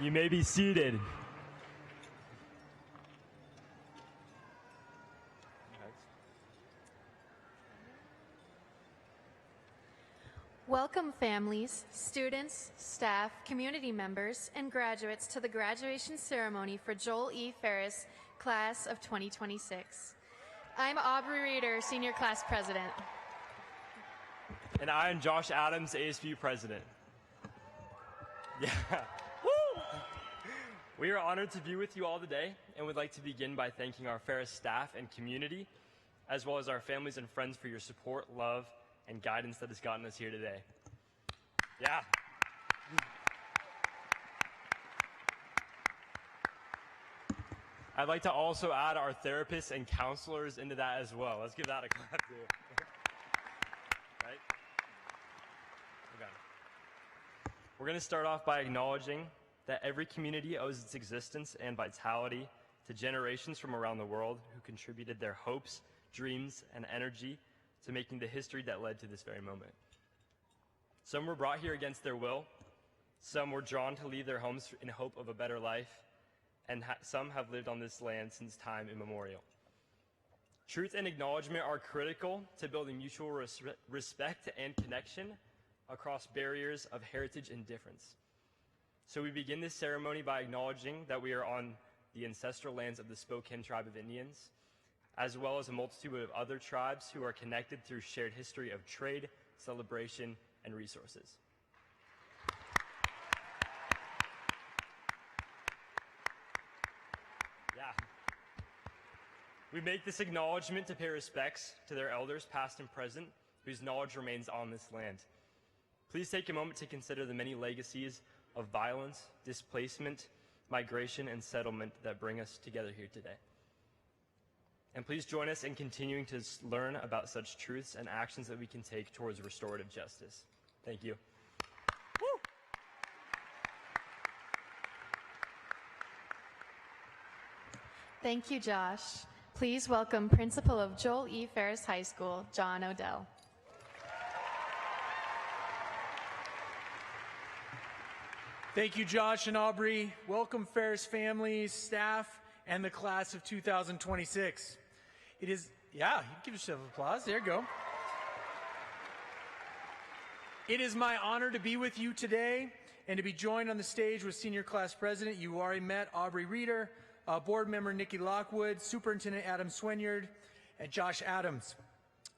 You may be seated. Welcome families, students, staff, community members, and graduates to the graduation ceremony for Joel E. Ferris, Class of 2026. I'm Aubrey Reeder, Senior Class President. And I am Josh Adams, ASVU President. Yeah. Woo! We are honored to be with you all today and would like to begin by thanking our Ferris staff and community, as well as our families and friends for your support, love, and guidance that has gotten us here today. Yeah. I'd like to also add our therapists and counselors into that as well. Let's give that a clap too. Right? Okay. We're going to start off by acknowledging that every community owes its existence and vitality to generations from around the world who contributed their hopes, dreams, and energy to making the history that led to this very moment. Some were brought here against their will, some were drawn to leave their homes in hope of a better life, and some have lived on this land since time immemorial. Truth and acknowledgement are critical to building mutual respect and connection across barriers of heritage and difference. So we begin this ceremony by acknowledging that we are on the ancestral lands of the Spokane tribe of Indians, as well as a multitude of other tribes who are connected through shared history of trade, celebration, and resources. Yeah. We make this acknowledgement to pay respects to their elders, past and present, whose knowledge remains on this land. Please take a moment to consider the many legacies of violence, displacement, migration, and settlement that bring us together here today. And please join us in continuing to learn about such truths and actions that we can take towards restorative justice. Thank you. Woo! Thank you, Josh. Please welcome Principal of Joel E. Ferris High School, John Odell. Thank you, Josh and Aubrey. Welcome, Ferris families, staff, and the class of 2026. It is, yeah, you give yourself applause. There you go. It is my honor to be with you today and to be joined on the stage with Senior Class President. You already met Aubrey Reeder, Board Member Nikki Lockwood, Superintendent Adam Swenyard, and Josh Adams,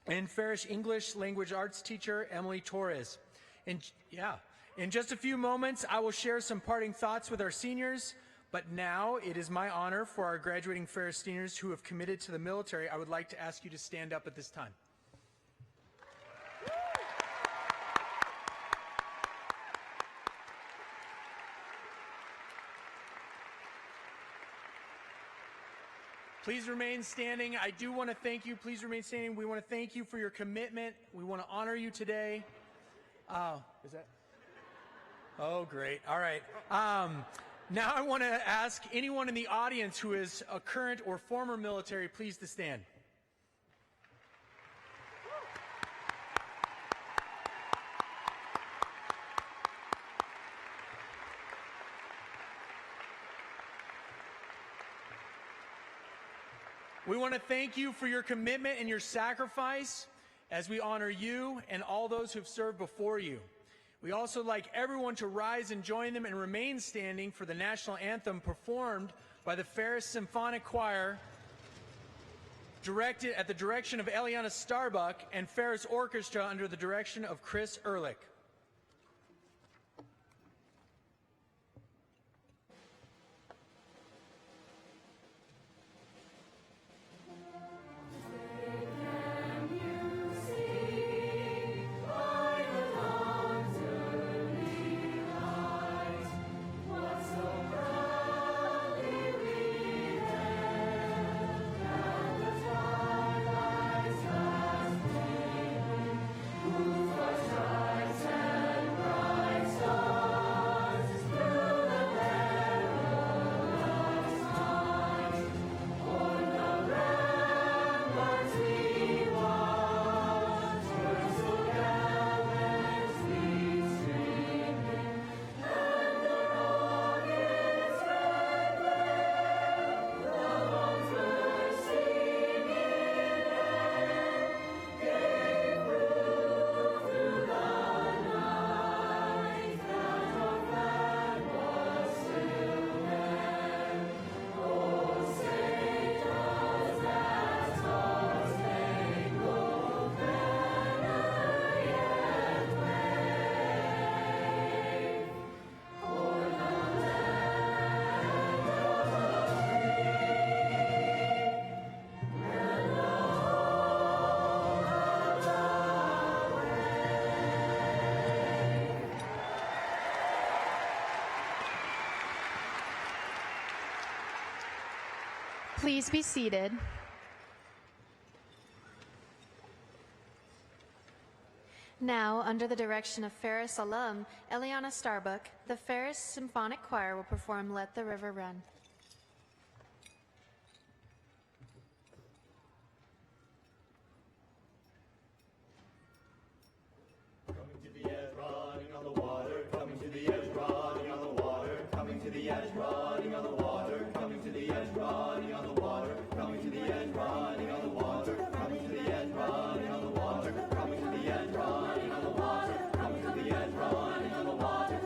and Ferris English Language Arts teacher Emily Torres. And yeah, in just a few moments, I will share some parting thoughts with our seniors. But now it is my honor for our graduating Ferris seniors who have committed to the military. I would like to ask you to stand up at this time. Please remain standing. I do want to thank you. Please remain standing. We want to thank you for your commitment. We want to honor you today. Is that? Oh, great. All right. Now I want to ask anyone in the audience who is a current or former military, please to stand. We want to thank you for your commitment and your sacrifice as we honor you and all those who've served before you. We also like everyone to rise and join them and remain standing for the national anthem performed by the Ferris Symphonic Choir, directed at the direction of Eliana Starbuck, and Ferris Orchestra under the direction of Chris Ehrlich. Who for stripes Please be seated. Now, under the direction of Ferris alum Eliana Starbuck, the Ferris Symphonic Choir will perform Let the River Run. Coming to the edge, running on the water. Coming to the edge, running on the water. Coming to the edge, running on the water. Coming to the edge, running on the water. Coming to the edge, running on the water. Coming to the edge, running on the water. Coming to the edge, running on the water. Coming to the edge, running on the water.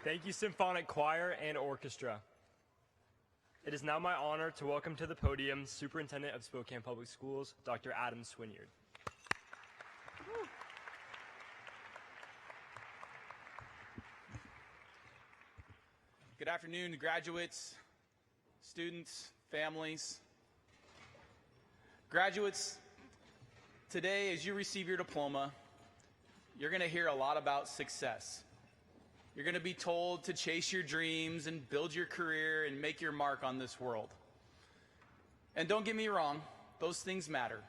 Thank you, Symphonic Choir and Orchestra. It is now my honor to welcome to the podium Superintendent of Spokane Public Schools, Dr. Adam Swinyard. Good afternoon, graduates, students, families. Graduates, today as you receive your diploma, you're going to hear a lot about success. You're going to be told to chase your dreams and build your career and make your mark on this world. And don't get me wrong, those things matter.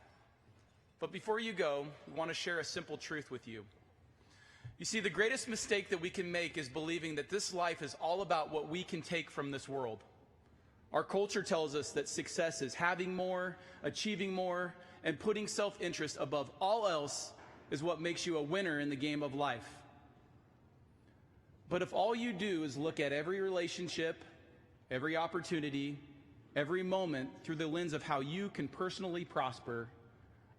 But before you go, we want to share a simple truth with you. You see, the greatest mistake that we can make is believing that this life is all about what we can take from this world. Our culture tells us that success is having more, achieving more, and putting self-interest above all else is what makes you a winner in the game of life. But if all you do is look at every relationship, every opportunity, every moment through the lens of how you can personally prosper,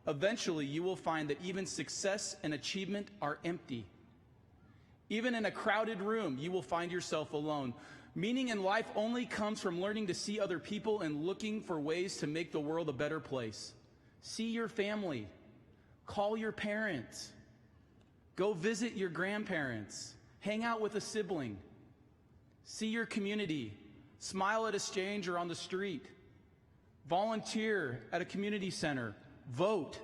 eventually you will find that even success and achievement are empty. Even in a crowded room, you will find yourself alone. Meaning in life only comes from learning to see other people and looking for ways to make the world a better place. See your family. Call your parents. Go visit your grandparents. Hang out with a sibling. See your community. Smile at a stranger on the street. Volunteer at a community center. Vote.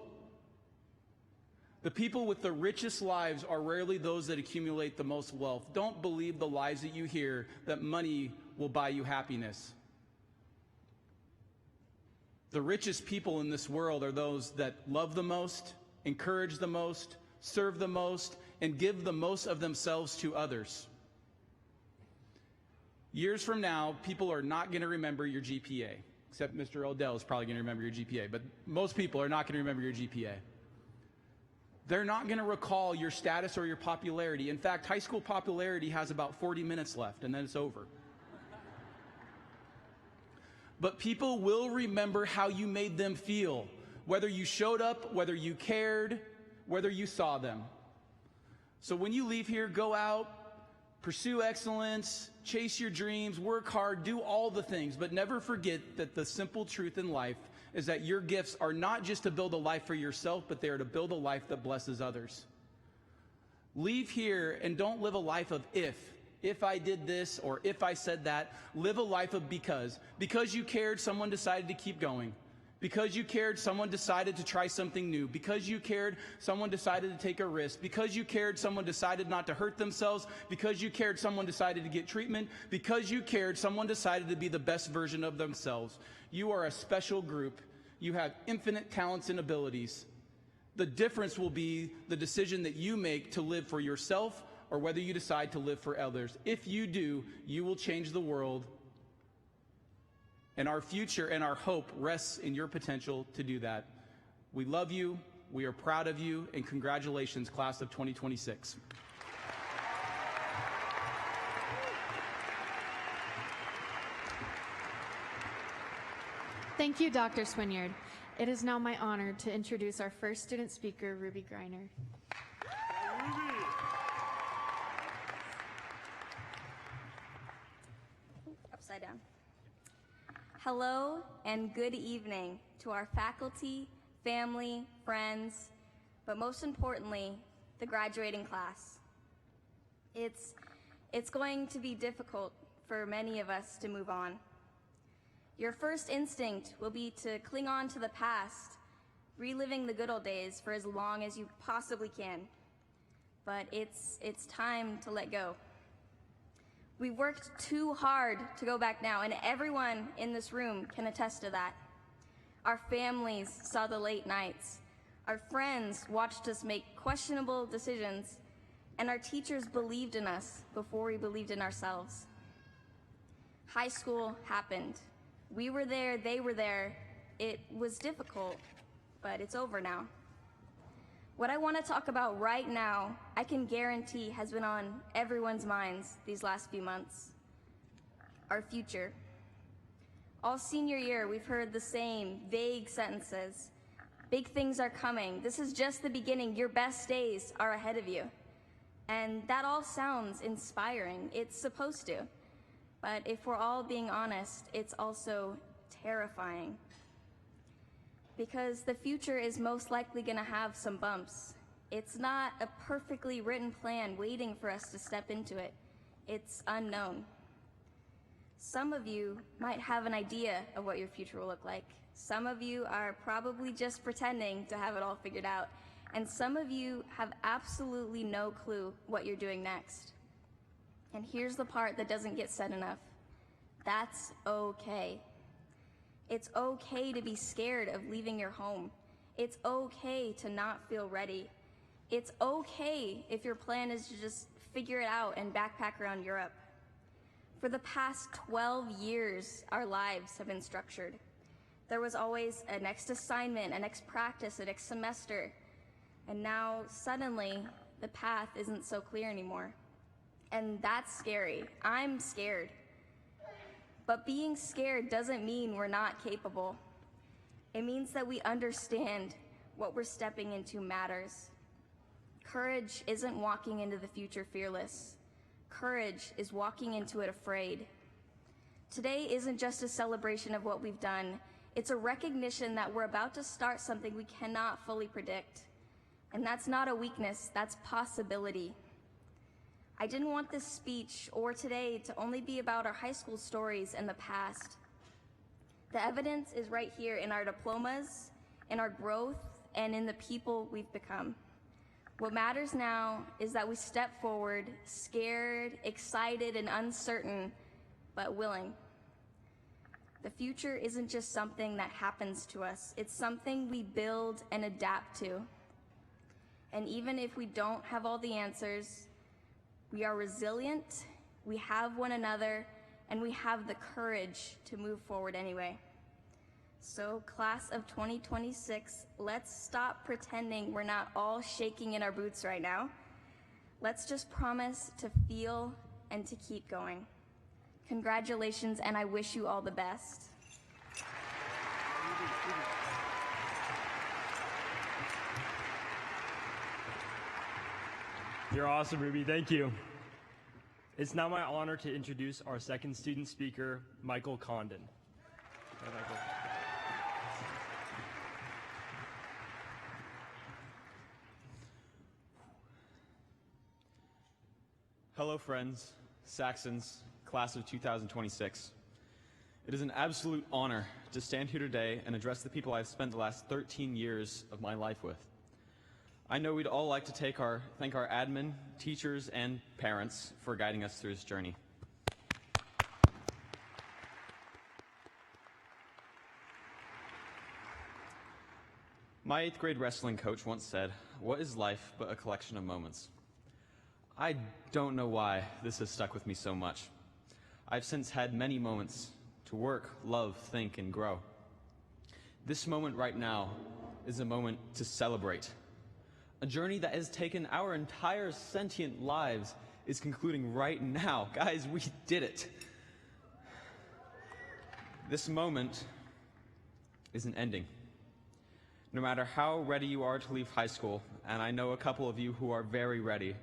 The people with the richest lives are rarely those that accumulate the most wealth. Don't believe the lies that you hear that money will buy you happiness. The richest people in this world are those that love the most, encourage the most, serve the most, and give the most of themselves to others. Years from now, people are not going to remember your GPA, except Mr. Odell is probably going to remember your GPA, but most people are not going to remember your GPA. They're not going to recall your status or your popularity. In fact, high school popularity has about 40 minutes left, and then it's over. But people will remember how you made them feel, whether you showed up, whether you cared, whether you saw them. So when you leave here, go out Pursue excellence, chase your dreams, work hard, do all the things, but never forget that the simple truth in life is that your gifts are not just to build a life for yourself, but they are to build a life that blesses others. Leave here and don't live a life of if I did this or if I said that. Live a life of because. Because you cared, someone decided to keep going. Because you cared, someone decided to try something new. Because you cared, someone decided to take a risk. Because you cared, someone decided not to hurt themselves. Because you cared, someone decided to get treatment. Because you cared, someone decided to be the best version of themselves. You are a special group. You have infinite talents and abilities. The difference will be the decision that you make to live for yourself or whether you decide to live for others. If you do, you will change the world. And our future and our hope rests in your potential to do that. We love you, we are proud of you, and congratulations, class of 2026. Thank you, Dr. Swinyard. It is now my honor to introduce our first student speaker, Ruby Greiner. Upside down. Hello and good evening to our faculty, family, friends, but most importantly, the graduating class. It's going to be difficult for many of us to move on. Your first instinct will be to cling on to the past, reliving the good old days for as long as you possibly can. But it's time to let go. We've worked too hard to go back now, and everyone in this room can attest to that. Our families saw the late nights. Our friends watched us make questionable decisions, and our teachers believed in us before we believed in ourselves. High school happened. We were there, they were there. It was difficult, but it's over now. What I want to talk about right now, I can guarantee has been on everyone's minds these last few months. Our future. All senior year, we've heard the same vague sentences. Big things are coming. This is just the beginning. Your best days are ahead of you. And that all sounds inspiring. It's supposed to. But if we're all being honest, it's also terrifying. Because the future is most likely going to have some bumps. It's not a perfectly written plan waiting for us to step into it. It's unknown. Some of you might have an idea of what your future will look like. Some of you are probably just pretending to have it all figured out. And some of you have absolutely no clue what you're doing next. And here's the part that doesn't get said enough. That's okay. It's okay to be scared of leaving your home. It's okay to not feel ready. It's okay if your plan is to just figure it out and backpack around Europe. For the past 12 years, our lives have been structured. There was always a next assignment, a next practice, a next semester. And now, suddenly, the path isn't so clear anymore. And that's scary. I'm scared. But being scared doesn't mean we're not capable. It means that we understand what we're stepping into matters. Courage isn't walking into the future fearless. Courage is walking into it afraid. Today isn't just a celebration of what we've done. It's a recognition that we're about to start something we cannot fully predict. And that's not a weakness, that's possibility. I didn't want this speech or today to only be about our high school stories and the past. The evidence is right here in our diplomas, in our growth, and in the people we've become. What matters now is that we step forward, scared, excited, and uncertain, but willing. The future isn't just something that happens to us. It's something we build and adapt to. And even if we don't have all the answers, we are resilient, we have one another, and we have the courage to move forward anyway. So, class of 2026, let's stop pretending we're not all shaking in our boots right now. Let's just promise to feel and to keep going. Congratulations, and I wish you all the best. You're awesome, Ruby. Thank you. It's now my honor to introduce our second student speaker, Michael Condon. Hi, Michael. Hello, friends, Saxons, class of 2026. It is an absolute honor to stand here today and address the people I've spent the last 13 years of my life with. I know we'd all like to thank our admin, teachers, and parents for guiding us through this journey. My 8th grade wrestling coach once said, "What is life but a collection of moments?" I don't know why this has stuck with me so much. I've since had many moments to work, love, think, and grow. This moment right now is a moment to celebrate. A journey that has taken our entire sentient lives is concluding right now. Guys, we did it. This moment isn't ending. No matter how ready you are to leave high school, and I know a couple of you who are very ready,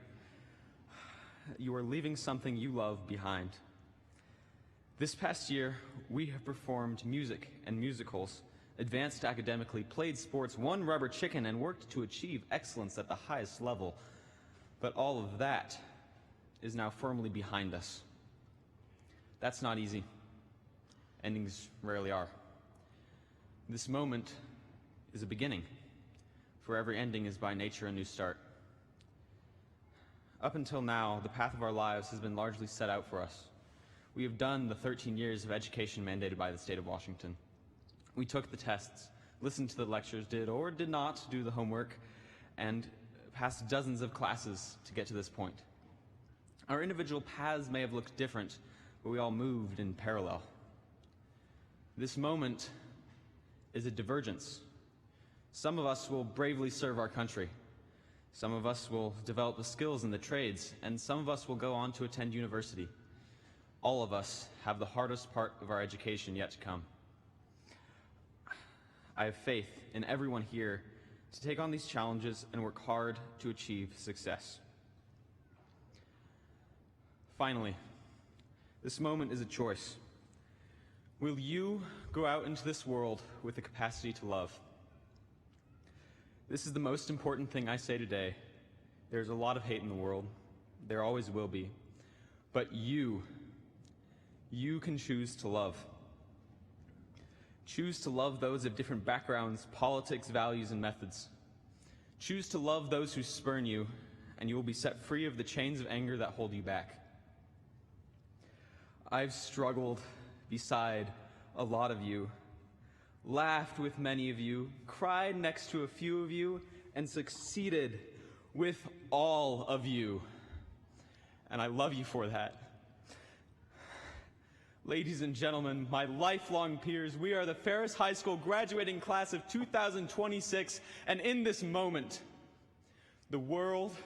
you are leaving something you love behind. This past year, we have performed music and musicals, advanced academically, played sports, won rubber chicken, and worked to achieve excellence at the highest level. But all of that is now firmly behind us. That's not easy. Endings rarely are. This moment is a beginning. For every ending is by nature a new start. Up until now, the path of our lives has been largely set out for us. We have done the 13 years of education mandated by the state of Washington. We took the tests, listened to the lectures, did or did not do the homework, and passed dozens of classes to get to this point. Our individual paths may have looked different, but we all moved in parallel. This moment is a divergence. Some of us will bravely serve our country. Some of us will develop the skills in the trades, and some of us will go on to attend university. All of us have the hardest part of our education yet to come. I have faith in everyone here to take on these challenges and work hard to achieve success. Finally, this moment is a choice. Will you go out into this world with the capacity to love? This is the most important thing I say today. There's a lot of hate in the world. There always will be. But you can choose to love. Choose to love those of different backgrounds, politics, values, and methods. Choose to love those who spurn you, and you will be set free of the chains of anger that hold you back. I've struggled beside a lot of you, laughed with many of you, cried next to a few of you, and succeeded with all of you. And I love you for that. Ladies and gentlemen, my lifelong peers, we are the Ferris High School graduating class of 2026, and in this moment, the world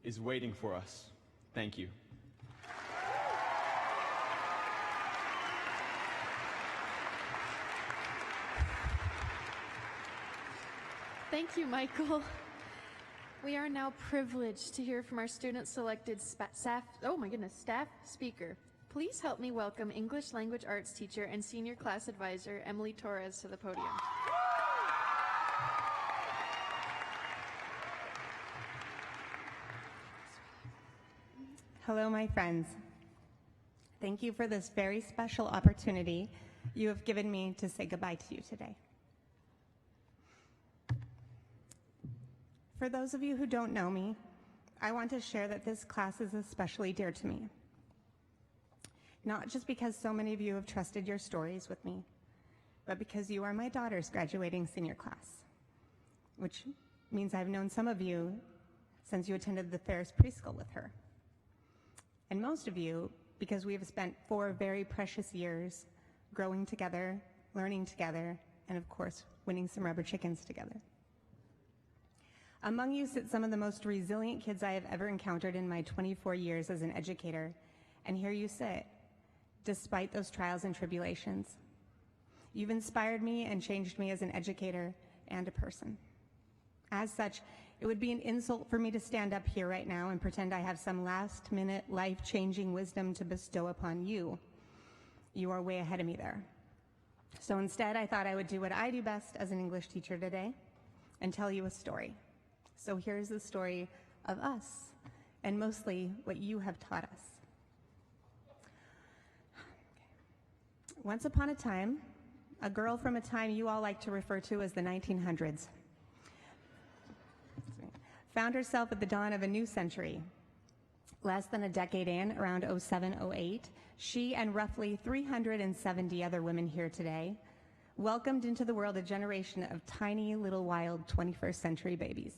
is waiting for us. Thank you. Thank you, Michael. We are now privileged to hear from our student-selected staff speaker. Please help me welcome English Language Arts teacher and senior class advisor Emily Torres to the podium. Hello, my friends. Thank you for this very special opportunity you have given me to say goodbye to you today. For those of you who don't know me, I want to share that this class is especially dear to me. Not just because so many of you have trusted your stories with me, but because you are my daughter's graduating senior class, which means I've known some of you since you attended the Ferris preschool with her. And most of you because we have spent 4 very precious years growing together, learning together, and of course, winning some rubber chickens together. Among you sit some of the most resilient kids I have ever encountered in my 24 years as an educator, and here you sit, despite those trials and tribulations. You've inspired me and changed me as an educator and a person. As such, It would be an insult for me to stand up here right now and pretend I have some last-minute, life-changing wisdom to bestow upon you. You are way ahead of me there. So instead, I thought I would do what I do best as an English teacher today and tell you a story. So here's the story of us, and mostly what you have taught us. Once upon a time, a girl from a time you all like to refer to as the 1900s found herself at the dawn of a new century. Less than a decade in, around 0708, she and roughly 370 other women here today welcomed into the world a generation of tiny little wild 21st century babies.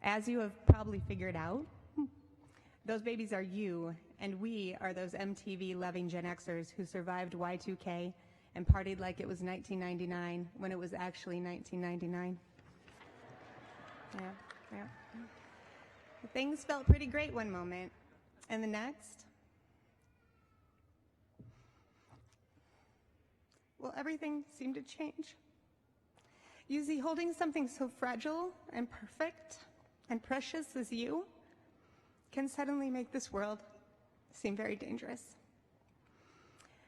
As you have probably figured out, those babies are you, and we are those MTV-loving Gen Xers who survived Y2K and partied like it was 1999 when it was actually 1999. Yeah. Things felt pretty great one moment, and the next, well, everything seemed to change. You see, holding something so fragile and perfect and precious as you can suddenly make this world seem very dangerous.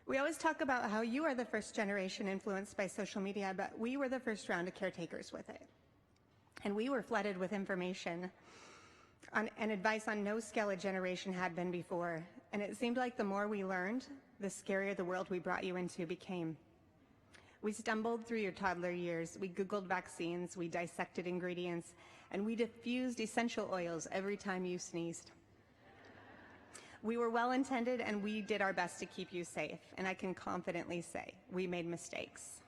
We always talk about how you are the first generation influenced by social media, but we were the first round of caretakers with it. And we were flooded with information and advice on no scale a generation had been before. And it seemed like the more we learned, the scarier the world we brought you into became. We stumbled through your toddler years. We Googled vaccines, we dissected ingredients, and we diffused essential oils every time you sneezed. We were well-intended, and we did our best to keep you safe. And I can confidently say we made mistakes.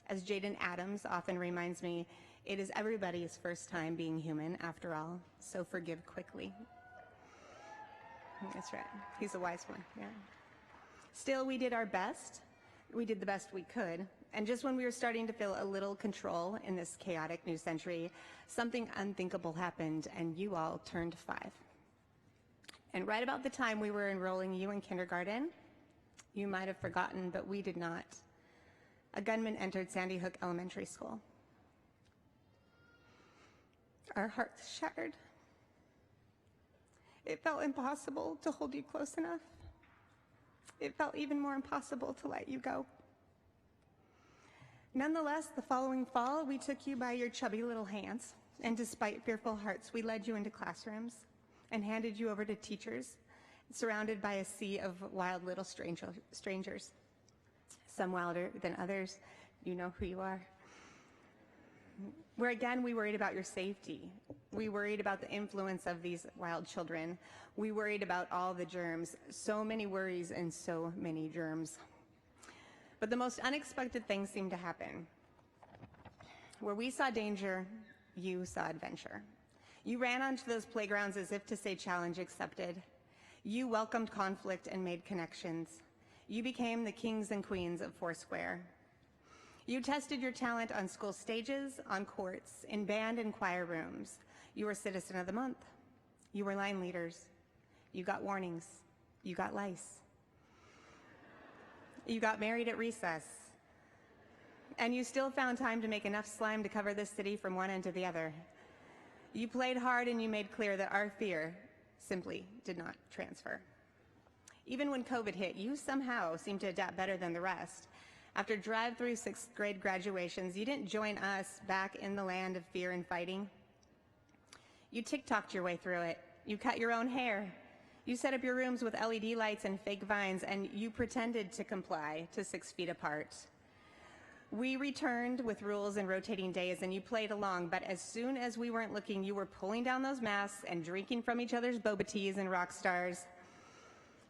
As Jaden Adams often reminds me, it is everybody's first time being human, after all, so forgive quickly. That's right. He's a wise one, yeah. Still, we did our best. We did the best we could. And just when we were starting to feel a little control in this chaotic new century, something unthinkable happened, and you all turned 5. And right about the time we were enrolling you in kindergarten, you might have forgotten, but we did not. A gunman entered Sandy Hook Elementary School. Our hearts shattered. It felt impossible to hold you close enough. It felt even more impossible to let you go. Nonetheless, the following fall, we took you by your chubby little hands, and despite fearful hearts, we led you into classrooms and handed you over to teachers, surrounded by a sea of wild little strangers. Some wilder than others. You know who you are. Where again, we worried about your safety. We worried about the influence of these wild children. We worried about all the germs. So many worries and so many germs. But the most unexpected things seemed to happen. Where we saw danger, you saw adventure. You ran onto those playgrounds as if to say challenge accepted. You welcomed conflict and made connections. You became the kings and queens of Foursquare. You tested your talent on school stages, on courts, in band and choir rooms. You were Citizen of the Month. You were line leaders. You got warnings. You got lice. You got married at recess. And you still found time to make enough slime to cover this city from one end to the other. You played hard, and you made clear that our fear simply did not transfer. Even when COVID hit, you somehow seemed to adapt better than the rest. After drive-through 6th grade graduations, you didn't join us back in the land of fear and fighting. You TikToked your way through it. You cut your own hair. You set up your rooms with LED lights and fake vines, and you pretended to comply to 6 feet apart. We returned with rules and rotating days, and you played along, but as soon as we weren't looking, you were pulling down those masks and drinking from each other's boba teas and rock stars,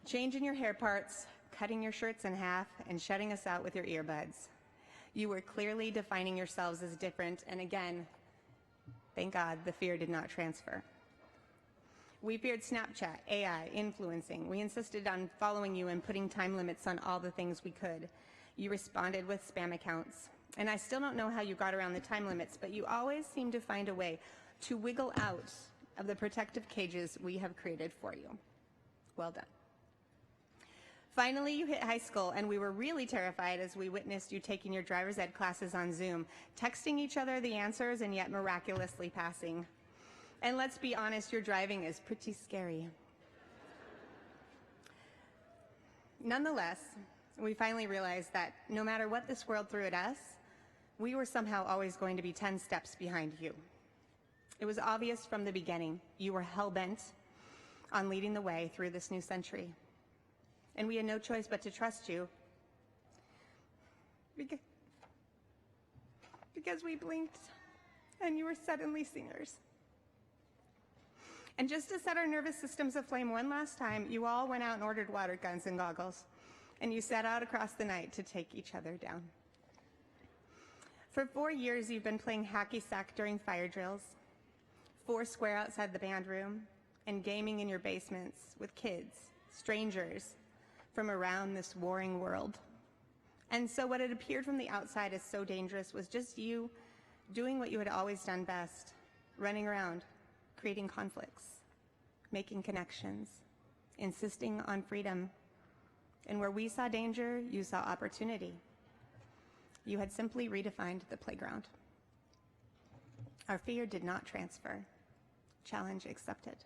changing your hair parts, cutting your shirts in half, and shutting us out with your earbuds. You were clearly defining yourselves as different, and again, thank God the fear did not transfer. We feared Snapchat, AI, influencing. We insisted on following you and putting time limits on all the things we could. You responded with spam accounts. And I still don't know how you got around the time limits, but you always seem to find a way to wiggle out of the protective cages we have created for you. Well done. Finally, you hit high school, and we were really terrified as we witnessed you taking your driver's ed classes on Zoom, texting each other the answers and yet miraculously passing. And let's be honest, your driving is pretty scary. Nonetheless, we finally realized that no matter what this world threw at us, we were somehow always going to be 10 steps behind you. It was obvious from the beginning you were hell-bent on leading the way through this new century. And we had no choice but to trust you because we blinked and you were suddenly singers. And just to set our nervous systems aflame one last time, you all went out and ordered water guns and goggles, and you set out across the night to take each other down. For 4 years, you've been playing hacky sack during fire drills, foursquare outside the band room, and gaming in your basements with kids, strangers, from around this warring world. And so what had appeared from the outside as so dangerous was just you doing what you had always done best, running around, creating conflicts, making connections, insisting on freedom. And where we saw danger, you saw opportunity. You had simply redefined the playground. Our fear did not transfer. Challenge accepted.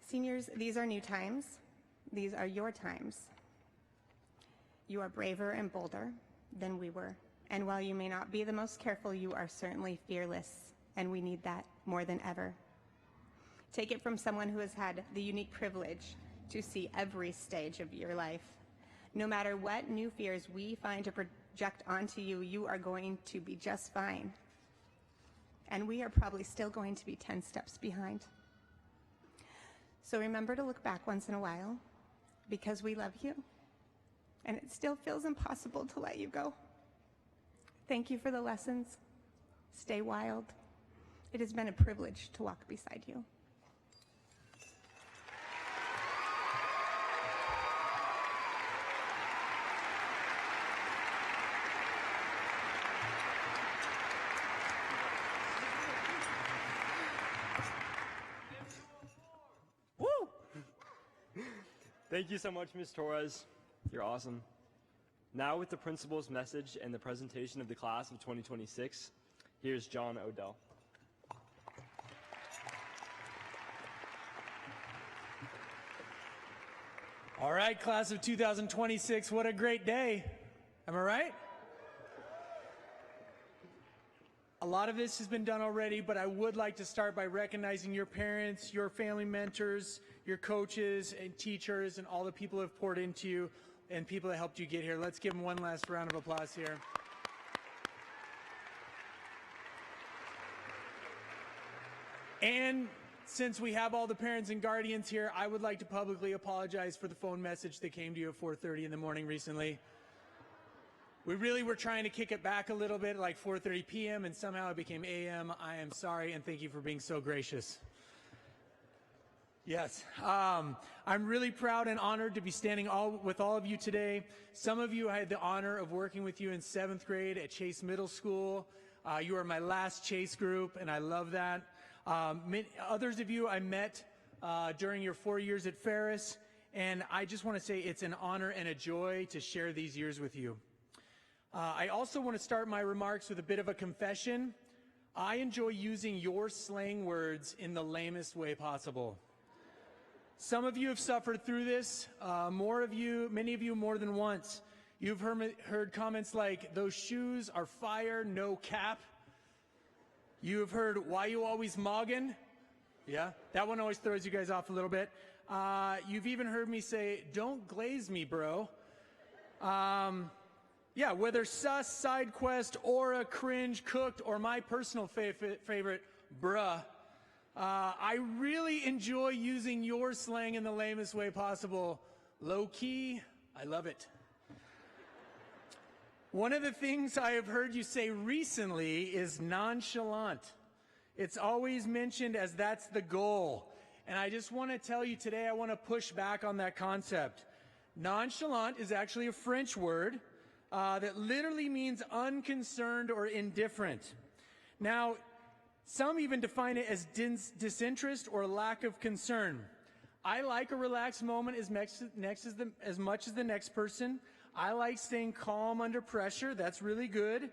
Seniors, these are new times. These are your times. You are braver and bolder than we were. And while you may not be the most careful, you are certainly fearless, and we need that more than ever. Take it from someone who has had the unique privilege to see every stage of your life. No matter what new fears we find to project onto you, you are going to be just fine. And we are probably still going to be 10 steps behind. So remember to look back once in a while, because we love you, and it still feels impossible to let you go. Thank you for the lessons. Stay wild. It has been a privilege to walk beside you. Thank you so much, Ms. Torres. You're awesome. Now with the principal's message and the presentation of the class of 2026, here's John Odell. All right, class of 2026, what a great day. Am I right? A lot of this has been done already, but I would like to start by recognizing your parents, your family mentors, your coaches and teachers, and all the people who have poured into you and people that helped you get here. Let's give them one last round of applause here. And since we have all the parents and guardians here, I would like to publicly apologize for the phone message that came to you at 4:30 in the morning recently. We really were trying to kick it back a little bit, like 4:30 p.m., and somehow it became a.m. I am sorry, and thank you for being so gracious. Yes, I'm really proud and honored to be standing with all of you today. Some of you I had the honor of working with you in 7th grade at Chase Middle School. You are my last Chase group, and I love that. Others of you I met during your 4 years at Ferris, and I just want to say it's an honor and a joy to share these years with you. I also want to start my remarks with a bit of a confession. I enjoy using your slang words in the lamest way possible. Some of you have suffered through this, many of you more than once. You've heard comments like, "Those shoes are fire, no cap." You have heard, "Why you always moggin'?" Yeah, that one always throws you guys off a little bit. You've even heard me say, "Don't glaze me, bro." Yeah, whether sus, side quest, aura, cringe, cooked, or my personal favorite, bruh. I really enjoy using your slang in the lamest way possible. Low key, I love it. One of the things I have heard you say recently is nonchalant. It's always mentioned as that's the goal. And I just want to tell you today, I want to push back on that concept. Nonchalant is actually a French word that literally means unconcerned or indifferent. Now, some even define it as disinterest or lack of concern. I like a relaxed moment as much as the next person. I like staying calm under pressure. That's really good.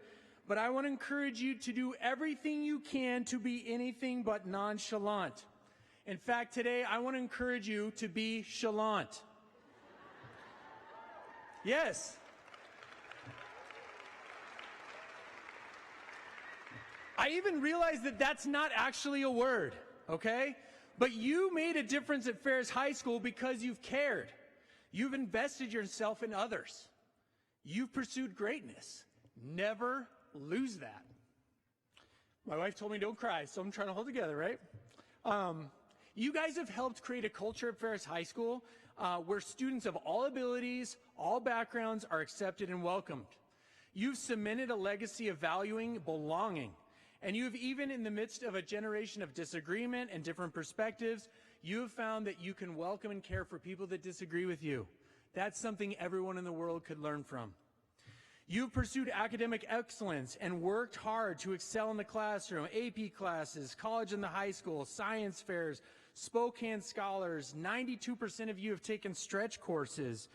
But I want to encourage you to do everything you can to be anything but nonchalant. In fact, today I want to encourage you to be chalant. Yes. I even realized that that's not actually a word, okay? But you made a difference at Ferris High School because you've cared. You've invested yourself in others. You've pursued greatness. Never lose that. My wife told me don't cry, so I'm trying to hold together, right? You guys have helped create a culture at Ferris High School where students of all abilities, all backgrounds are accepted and welcomed. You've cemented a legacy of valuing belonging. And you have, even in the midst of a generation of disagreement and different perspectives, you have found that you can welcome and care for people that disagree with you. That's something everyone in the world could learn from. You've pursued academic excellence and worked hard to excel in the classroom, AP classes, college and the high school, science fairs, Spokane scholars. 92% of you have taken stretch courses.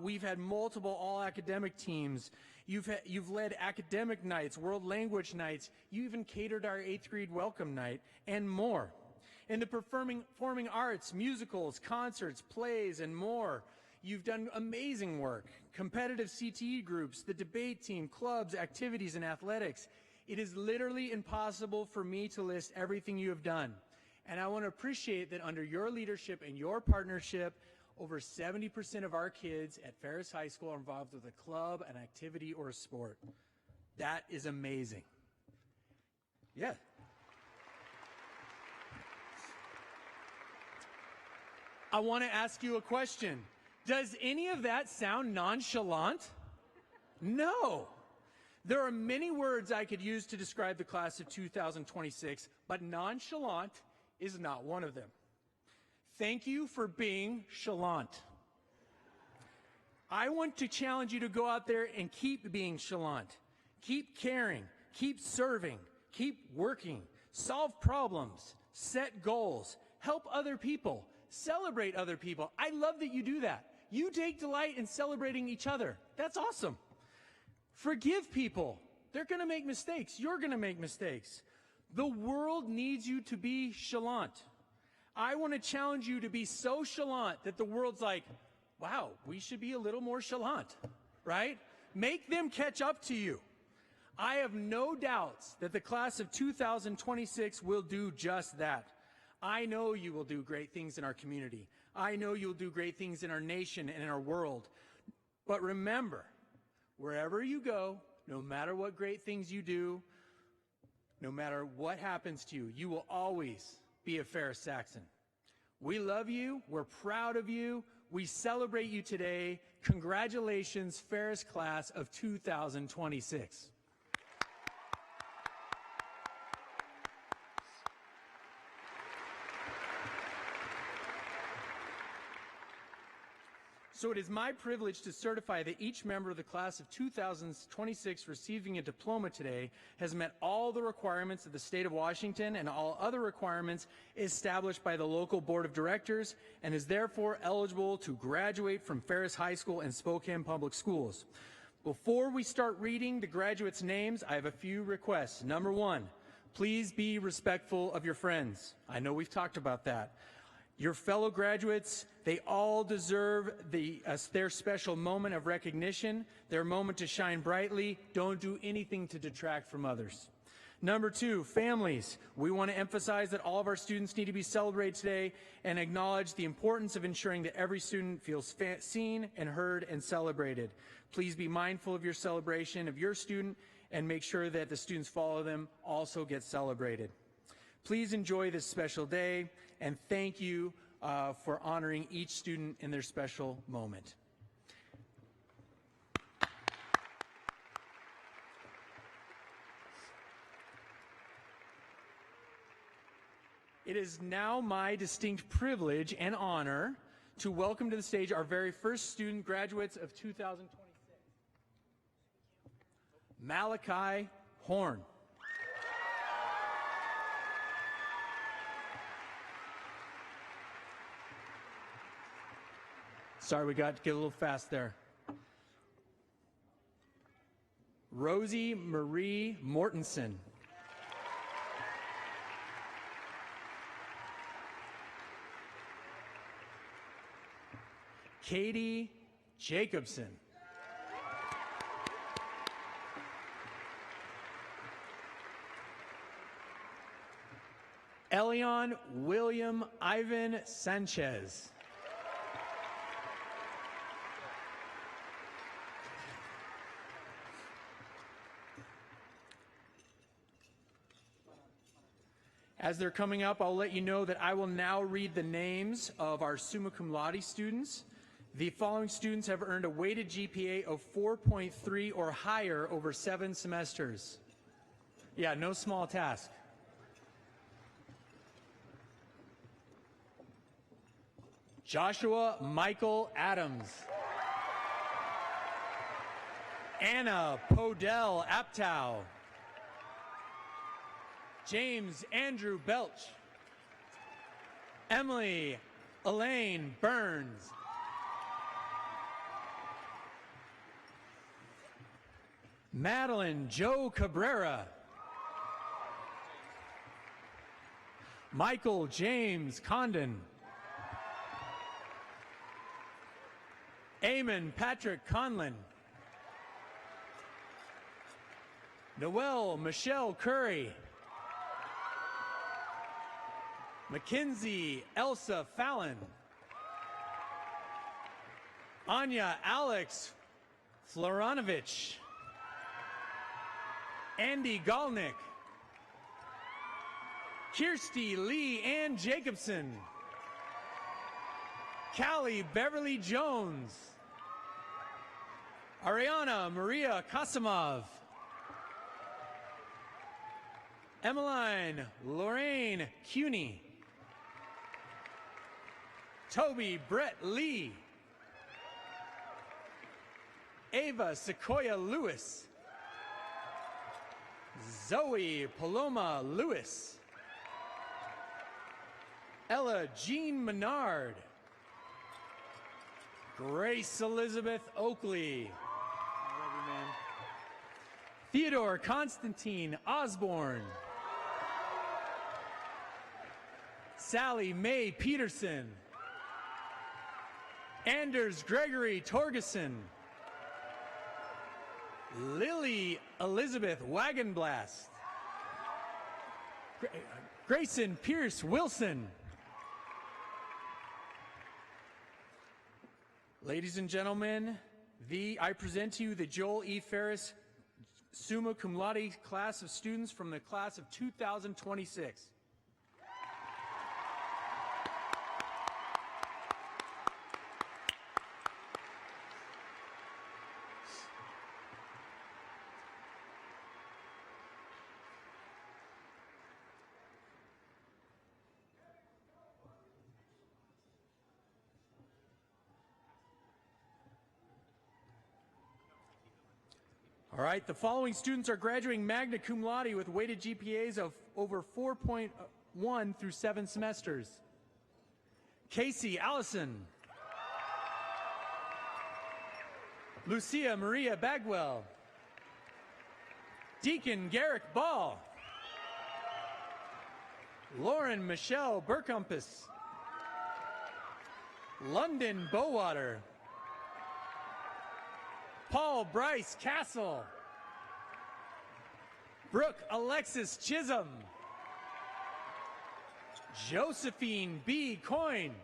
We've had multiple all-academic teams. You've led academic nights, world language nights. You even catered our 8th grade welcome night, and more. In the performing arts, musicals, concerts, plays, and more, you've done amazing work. Competitive CTE groups, the debate team, clubs, activities, and athletics. It is literally impossible for me to list everything you have done. And I want to appreciate that under your leadership and your partnership, over 70% of our kids at Ferris High School are involved with a club, an activity, or a sport. That is amazing. Yeah. I want to ask you a question. Does any of that sound nonchalant? No. There are many words I could use to describe the class of 2026, but nonchalant is not one of them. Thank you for being chalant. I want to challenge you to go out there and keep being chalant. Keep caring, keep serving, keep working, solve problems, set goals, help other people, celebrate other people. I love that you do that. You take delight in celebrating each other. That's awesome. Forgive people. They're going to make mistakes. You're going to make mistakes. The world needs you to be chalant. I want to challenge you to be so chalant that the world's like, wow, we should be a little more chalant, right? Make them catch up to you. I have no doubts that the class of 2026 will do just that. I know you will do great things in our community. I know you'll do great things in our nation and in our world. But remember, wherever you go, no matter what great things you do, no matter what happens to you, you will always be a Ferris Saxon. We love you. We're proud of you. We celebrate you today. Congratulations, Ferris class of 2026. So it is my privilege to certify that each member of the class of 2026 receiving a diploma today has met all the requirements of the state of Washington and all other requirements established by the local board of directors and is therefore eligible to graduate from Ferris High School and Spokane Public Schools. Before we start reading the graduates' names, I have a few requests. Number one, please be respectful of your friends. I know we've talked about that. Your fellow graduates, they all deserve their special moment of recognition, their moment to shine brightly. Don't do anything to detract from others. Number two, families. We want to emphasize that all of our students need to be celebrated today and acknowledge the importance of ensuring that every student feels seen and heard and celebrated. Please be mindful of your celebration of your student and make sure that the students follow them also get celebrated. Please enjoy this special day, and thank you for honoring each student in their special moment. It is now my distinct privilege and honor to welcome to the stage our very first student graduates of 2026. Malachi Horn. Sorry, we got to get a little fast there. Rosie Marie Mortensen. Katie Jacobson. Elion William Ivan Sanchez. As they're coming up, I'll let you know that I will now read the names of our summa cum laude students. The following students have earned a weighted GPA of 4.3 or higher over 7 semesters. Yeah, no small task. Joshua Michael Adams. Anna Podell Aptow. James Andrew Belch. Emily Elaine Burns. Madeline Joe Cabrera. Michael James Condon. Eamon Patrick Conlon. Noelle Michelle Curry. Mackenzie Elsa Fallon. Anya Alex Floranovich. Andy Galnick. Kirsty Lee Ann Jacobson. Callie Beverly Jones. Ariana Maria Kasimov. Emmeline Lorraine Cuney. Toby Brett Lee. Ava Sequoia Lewis. Zoe Paloma Lewis. Ella Jean Menard. Grace Elizabeth Oakley. I love you, man. Theodore Constantine Osborne. Sally Mae Peterson. Anders Gregory Torgeson. Lily Elizabeth Wagenblast. Grayson Pierce Wilson. Ladies and gentlemen, I present to you the Joel E. Ferris summa cum laude class of students from the class of 2026. All right, the following students are graduating magna cum laude with weighted GPAs of over 4.1 through 7 semesters. Casey Allison. Lucia Maria Bagwell. Deacon Garrick Ball. Lauren Michelle Burkumpus. London Bowater. Paul Bryce Castle. Brooke Alexis Chisholm. Josephine B. Coyne.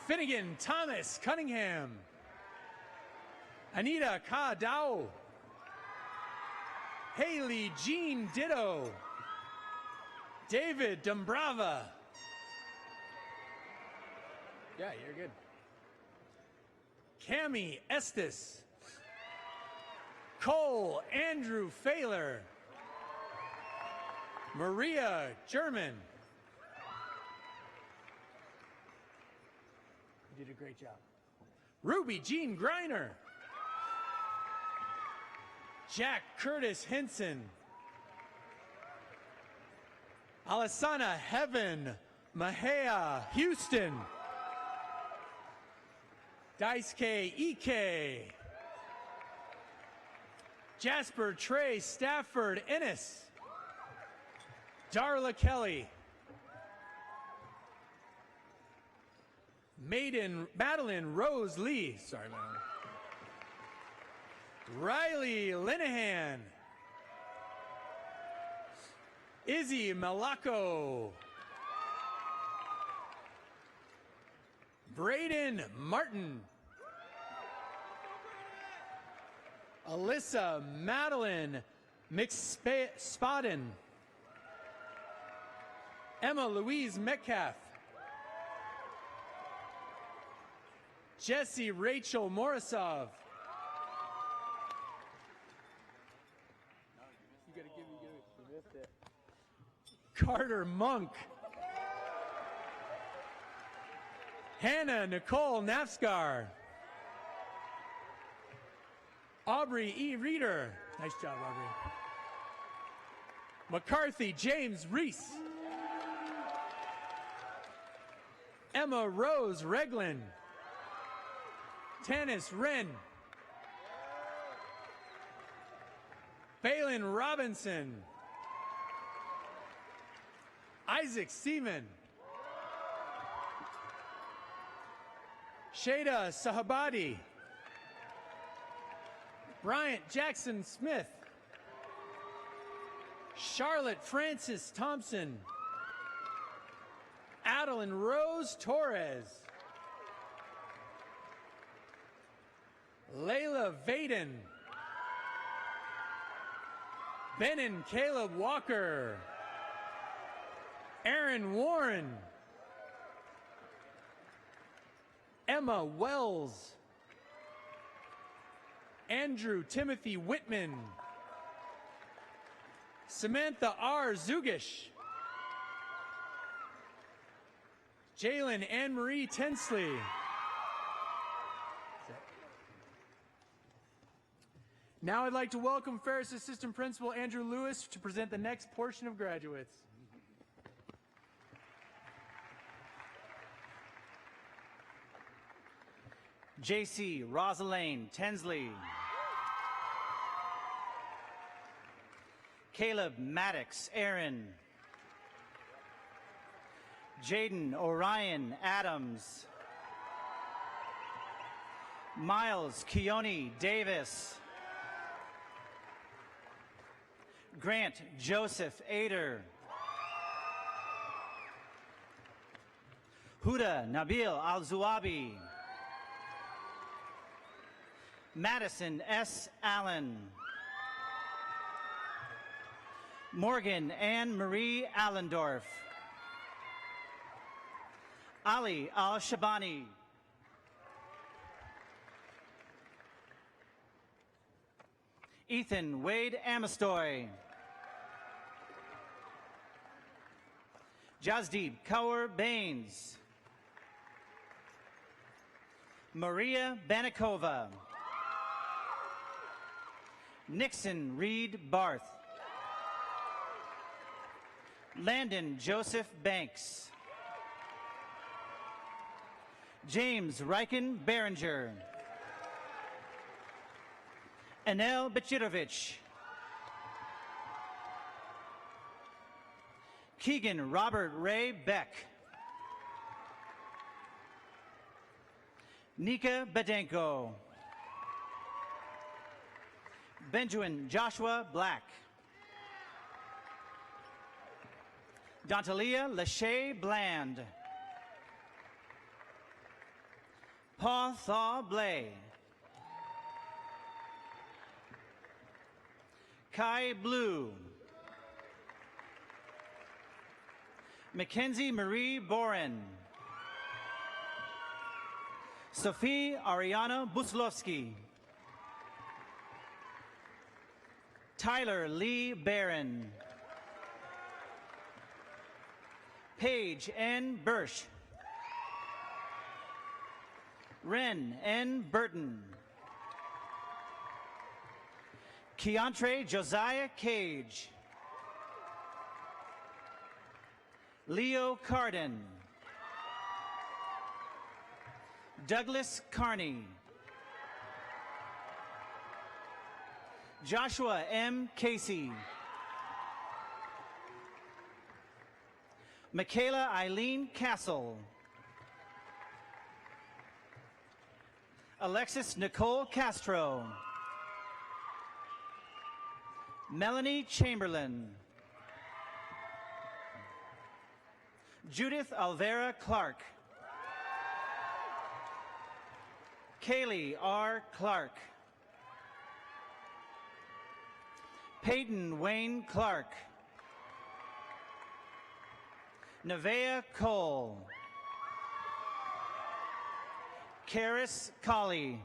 Finnegan Thomas Cunningham. Anita Ka Dao. Haley Jean Ditto. David Dumbrava. Yeah, you're good. Cami Estes. Cole Andrew Failer. Maria German. You did a great job. Ruby Jean Greiner. Jack Curtis Henson. Alessana Heaven Mahea Houston. Daisuke Ike. Jasper Trey Stafford Ennis. Darla Kelly. Madeline Rose Lee. Sorry, Madeline. Riley Linehan. Izzy Malaco. Braden Martin. Alyssa Madeline McSpadden. Emma Louise Metcalf. Jesse Rachel Morisov. Carter Monk. Hannah Nicole Nafskar. Aubrey E. Reeder. Nice job, Aubrey. McCarthy James Reese. Emma Rose Regland. Tanis Wren. Phelan Robinson. Isaac Seaman. Shada Sahabadi. Bryant Jackson Smith. Charlotte Francis Thompson. Adeline Rose Torres. Layla Vaden. Ben and Caleb Walker. Aaron Warren. Emma Wells. Andrew Timothy Whitman. Samantha R. Zugish. Jalen Anne-Marie Tensley. Now I'd like to welcome Ferris Assistant Principal Andrew Lewis to present the next portion of graduates. JC Rosalane Tensley. Caleb Maddox Aaron. Jaden Orion Adams. Miles Keone Davis. Grant Joseph Ader. Huda Nabil Al-Zuabi. Madison S. Allen. Morgan Ann Marie Allendorf. Ali Al-Shabani. Ethan Wade Amistoy. Jasdeep Kaur Baines. Maria Banikova. Nixon Reed Barth. Landon Joseph Banks. James Riken Behringer. Anel Bechirovich. Keegan Robert Ray Beck. Nika Bedenko. Benjamin Joshua Black. Dantalia Lachey Bland. Paul Thaw Blay. Kai Blue. Mackenzie Marie Boren. Sophie Ariana Buslowski. Tyler Lee Barron. Paige N. Birch. Ren N. Burton. Keontre Josiah Cage. Leo Carden. Douglas Carney. Joshua M. Casey. Michaela Eileen Castle. Alexis Nicole Castro. Melanie Chamberlain. Judith Alvera Clark. Kaylee R. Clark. Peyton Wayne Clark. Nevaeh Cole. Karis Colley.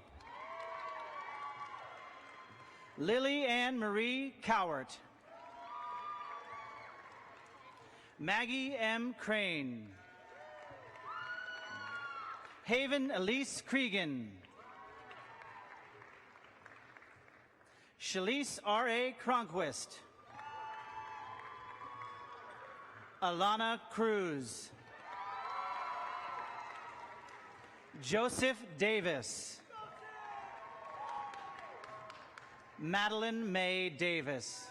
Lily Ann Marie Cowart. Maggie M. Crane. Haven Elise Cregan. Shalise R.A. Cronquist. Alana Cruz. Joseph Davis. Madeline May Davis.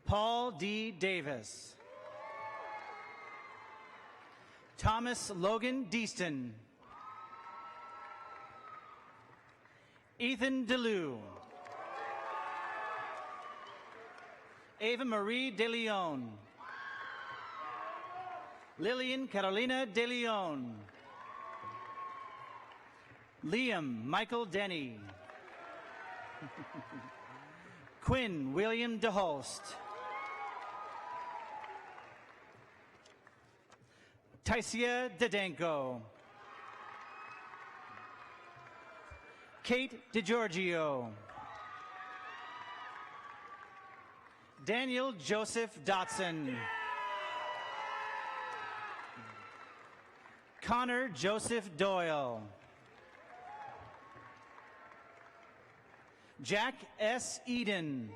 Paul D. Davis. Thomas Logan Deaston. Ethan DeLue. Ava Marie De Leon. Lillian Carolina De Leon. Liam Michael Denny. Quinn William DeHolst. Tysia Dedenko. Kate DeGiorgio. Daniel Joseph Dotson. Connor Joseph Doyle. Jack S. Eden.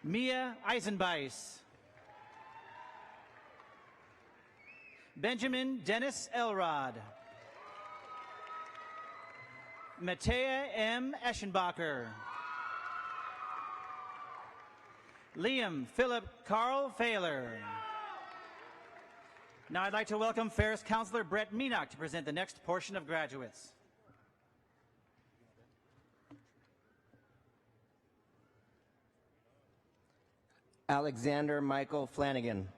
Mia Eisenbeis. Benjamin Dennis Elrod. Matea M. Eschenbacher. Liam Philip Carl Failer. Now I'd like to welcome Ferris Counselor Brett Menock to present the next portion of graduates. Alexander Michael Flanagan.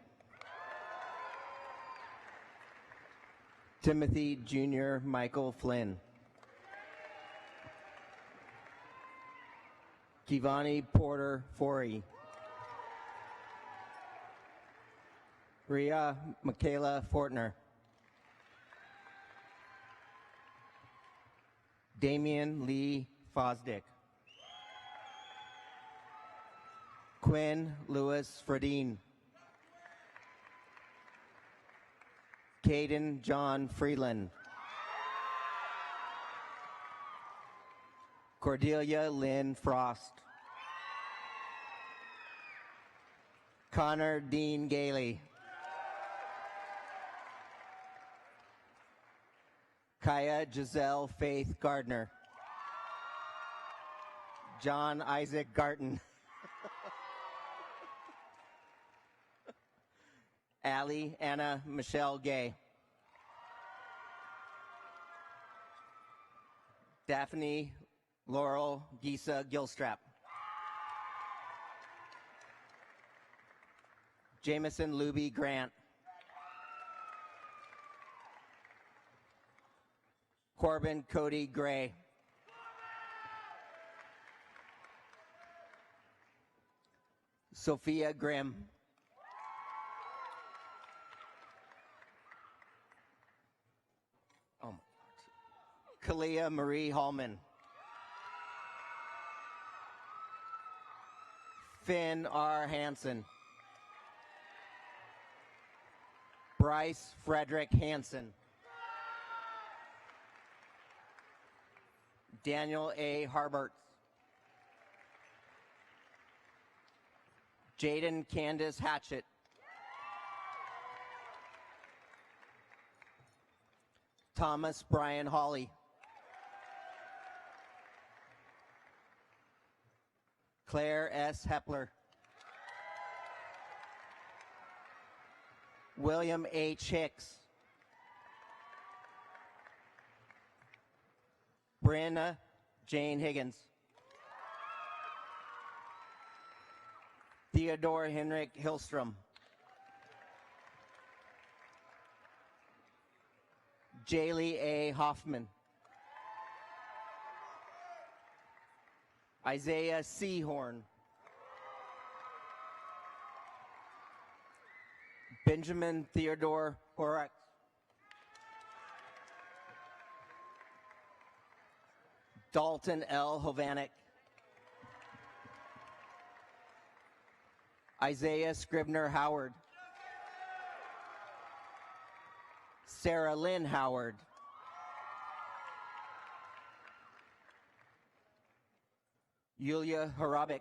Timothy Jr. Michael Flynn. Kivani Porter Forey. Ria Michaela Fortner. Damian Lee Fosdick. Quinn Lewis Fredine. Caden John Freeland. Cordelia Lynn Frost. Connor Dean Gailey. Kaya Giselle Faith Gardner. John Isaac Garton. Allie Anna Michelle Gay. Daphne Laurel Gisa Gilstrap. Jameson Luby Grant. Corbin Cody Gray. Sophia Grimm. Kalia Marie Hallman. Finn R. Hansen. Bryce Frederick Hansen. Daniel A. Harbert. Jaden Candace Hatchett. Thomas Brian Hawley. Claire S. Hepler. William H. Hicks. Brenna Jane Higgins. Theodore Henrik Hillstrom. Jaylee A. Hoffman. Isaiah Seahorn. Benjamin Theodore Horak. Dalton L. Hovanek. Isaiah Scribner Howard. Sarah Lynn Howard. Yulia Harabik.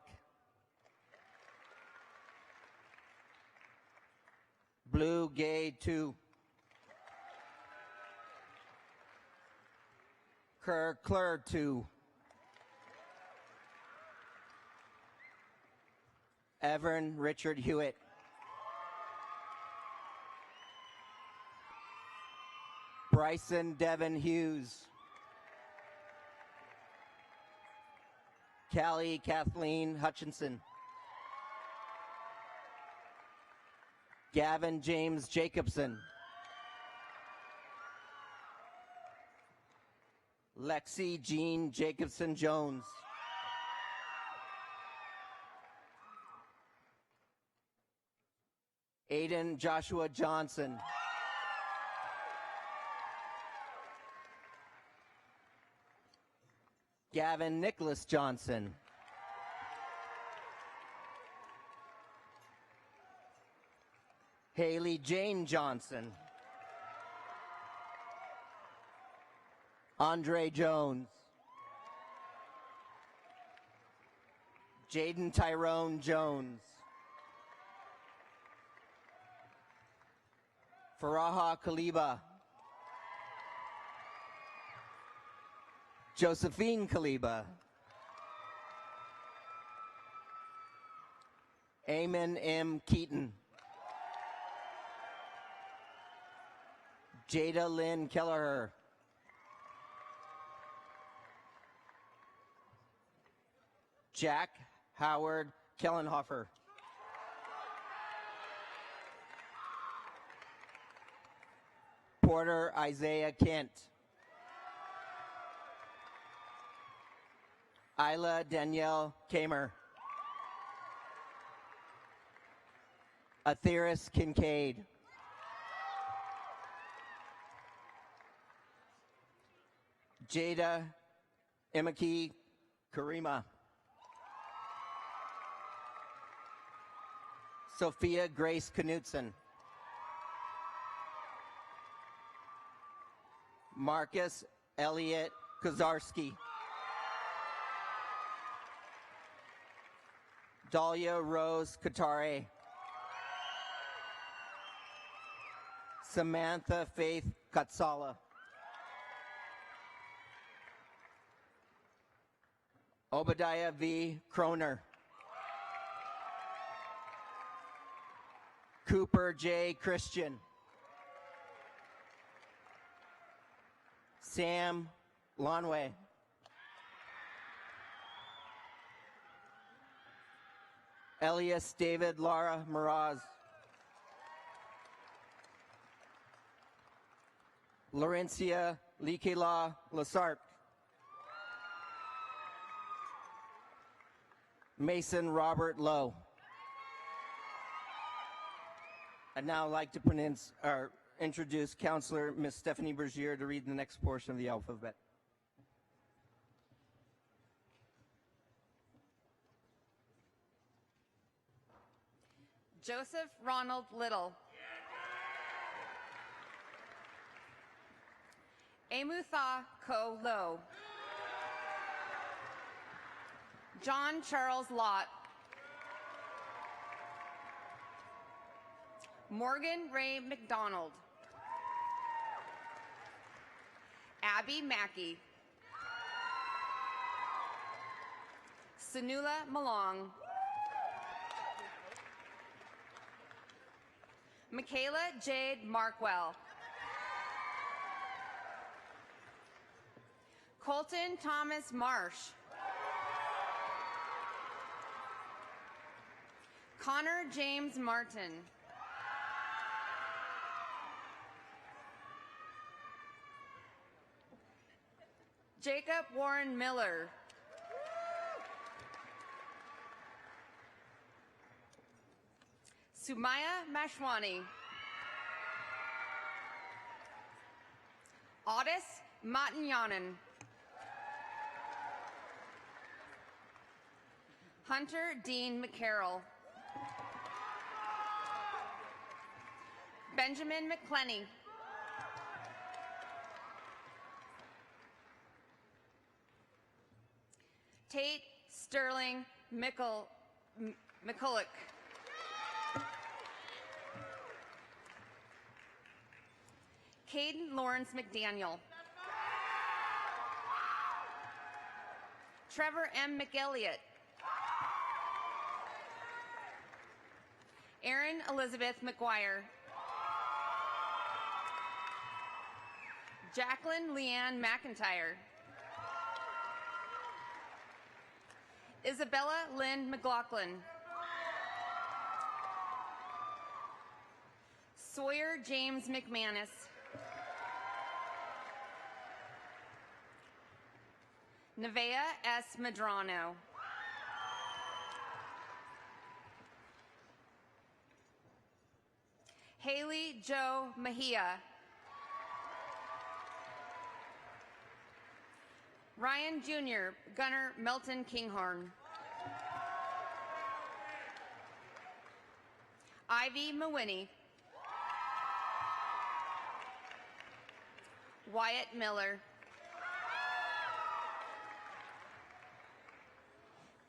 Blue Gay 2. Kerr Klur 2. Everin Richard Hewitt. Bryson Devin Hughes. Callie Kathleen Hutchinson. Gavin James Jacobson. Lexi Jean Jacobson Jones. Aiden Joshua Johnson. Gavin Nicholas Johnson. Haley Jane Johnson. Andre Jones. Jaden Tyrone Jones. Faraha Kaliba. Josephine Kaliba. Eamon M. Keaton. Jada Lynn Kelleher. Jack Howard Kellenhofer. Porter Isaiah Kent. Isla Danielle Kamer. Atheris Kincaid. Jada Emaki Karima. Sophia Grace Knutson. Marcus Elliott Kozarski. Dahlia Rose Katare. Samantha Faith Katsala. Obadiah V. Kroner. Cooper J. Christian. Sam Lonway. Elias David Lara Miraz. Laurencia Likela Lasart. Mason Robert Lowe. I'd now like to introduce Counselor Ms. Stephanie Bergier to read the next portion of the alphabet. Joseph Ronald Little. Amutha Ko Lo. John Charles Lott. Morgan Ray McDonald. Abby Mackey. Sunula Malong. Michaela Jade Markwell. Colton Thomas Marsh. Connor James Martin. Jacob Warren Miller. Sumaya Mashwani. Audis Matanyanan. Hunter Dean McCarroll. Benjamin McClenny. Tate Sterling McCulloch. Caden Lawrence McDaniel. Trevor M. McElliott. Erin Elizabeth McGuire. Jacqueline Leanne McIntyre. Isabella Lynn McLaughlin. Sawyer James McManus. Nevea S. Medrano. Haley Joe Mejia. Ryan Jr., Gunnar Melton Kinghorn. Ivy Mawiney. Wyatt Miller.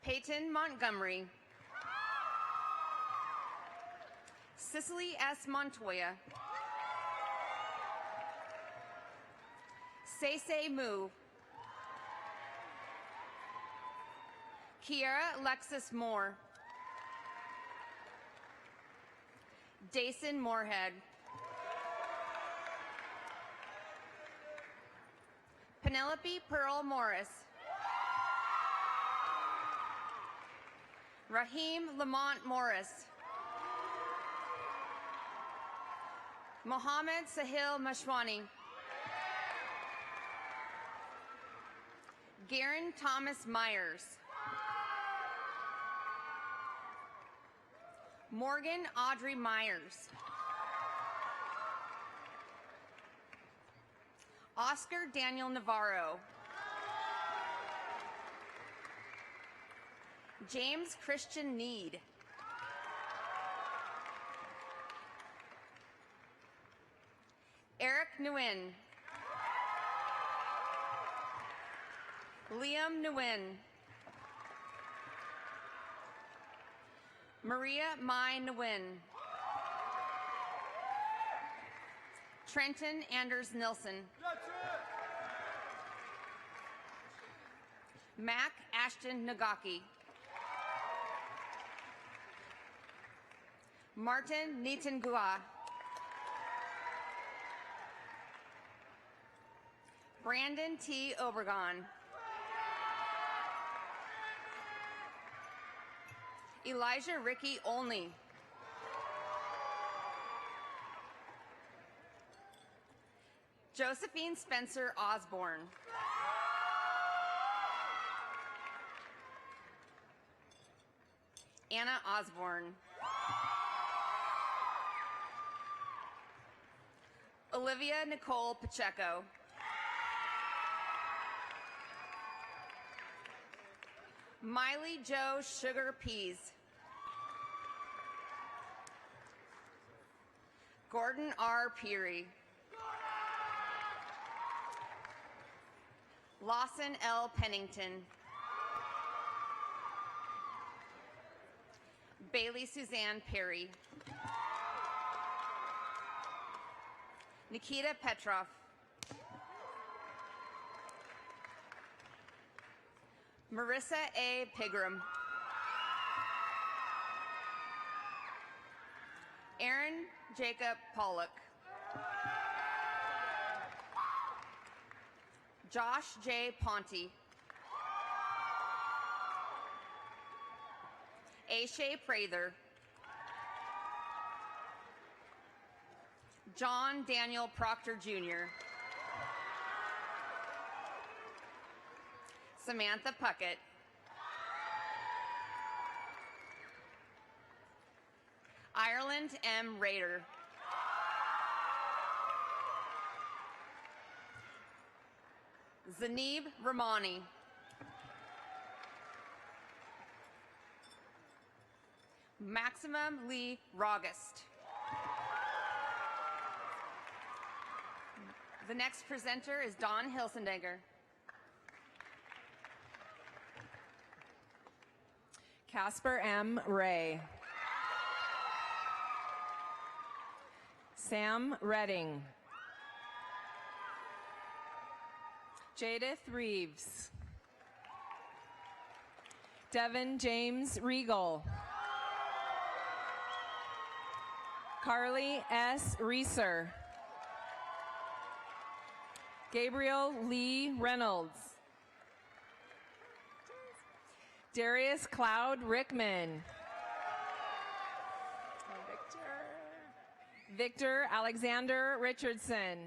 Peyton Montgomery. Cicely S. Montoya. Seisei Mu. Kiara Alexis Moore. Dason Moorhead. Penelope Pearl Morris. Raheem Lamont Morris. Mohammed Sahil Mashwani. Garen Thomas Myers. Morgan Audrey Myers. Oscar Daniel Navarro. James Christian Need. Eric Nguyen. Liam Nguyen. Maria Mai Nguyen. Trenton Anders Nilsson. Mac Ashton Nagaki. Martin Nitangua. Brandon T. Obregon. Elijah Ricky Olney. Josephine Spencer Osborne. Anna Osborne. Olivia Nicole Pacheco. Miley Joe Sugar Peas. Gordon R. Peary. Lawson L. Pennington. Bailey Suzanne Perry. Nikita Petrov. Marissa A. Pigram. Aaron Jacob Pollock. Josh J. Ponte. Aishay Prather. John Daniel Proctor Jr. Samantha Puckett. Ireland M. Rader. Zanib Ramani. Maximum Lee Rogest. The next presenter is Dawn Hilsendegger. Casper M. Ray. Sam Redding. Jadith Reeves. Devin James Regal. Carly S. Reeser. Gabriel Lee Reynolds. Darius Cloud Rickman. Victor Alexander Richardson.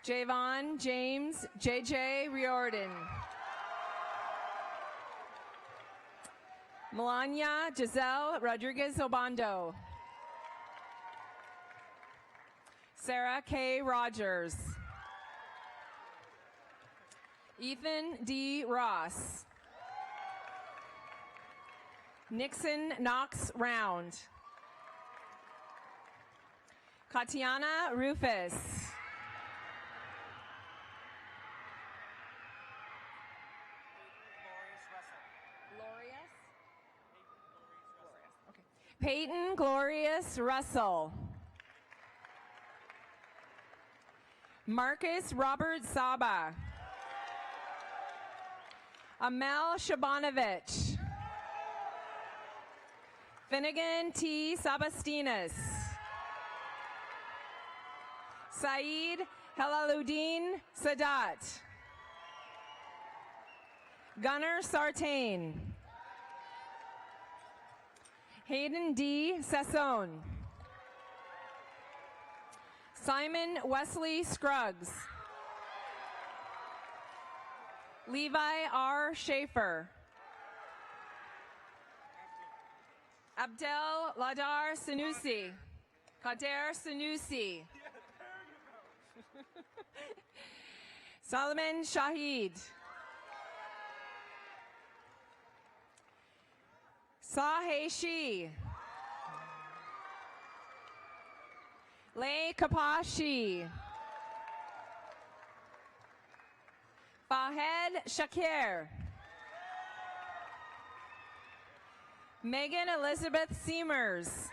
Javon James JJ Riordan. Melania Giselle Rodriguez Obando. Sarah K. Rogers. Ethan D. Ross. Nixon Knox Round. Katiana Rufus. Peyton Glorious Russell. Marcus Robert Saba. Amel Shabanovich. Finnegan T. Sabastinas. Saeed Helaluddin Sadat. Gunnar Sartain. Hayden D. Sasson. Simon Wesley Scruggs. Levi R. Schaefer. Abdel Ladar Sanusi. Kader Sanusi. Solomon Shahid. Sahe Shi. Lei Kapashi. Fahed Shakir. Megan Elizabeth Seamers.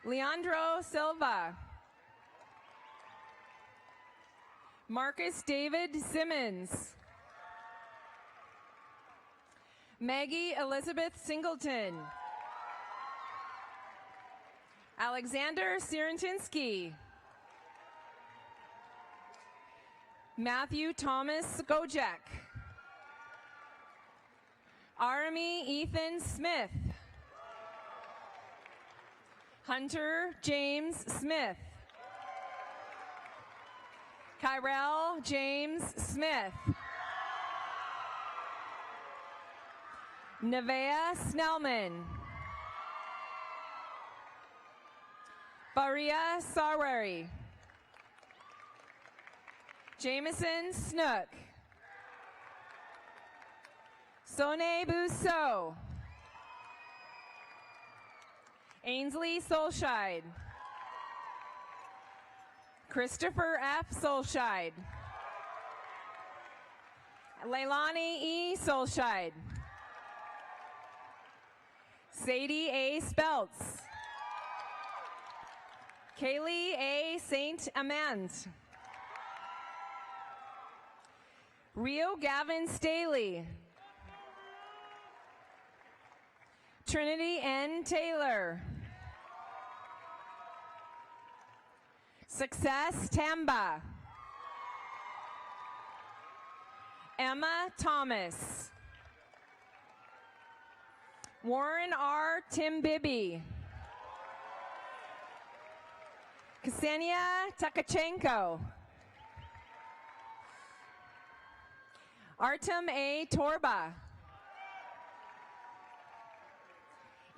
Leandro Silva. Marcus David Simmons. Maggie Elizabeth Singleton. Alexander Sierantinsky. Matthew Thomas Gojek. Army Ethan Smith. Hunter James Smith. Kyrell James Smith. Nevea Snellman. Faria Sarwari. Jameson Snook. Sone Busso. Ainsley Solscheid. Christopher F. Solscheid. Leilani E. Solscheid. Sadie A. Speltz. Kaylee A. Saint Amand. Rio Gavin Staley. Trinity N. Taylor. Success Tamba. Emma Thomas. Warren R. Timbibby. Ksenia Takachenko. Artem A. Torba.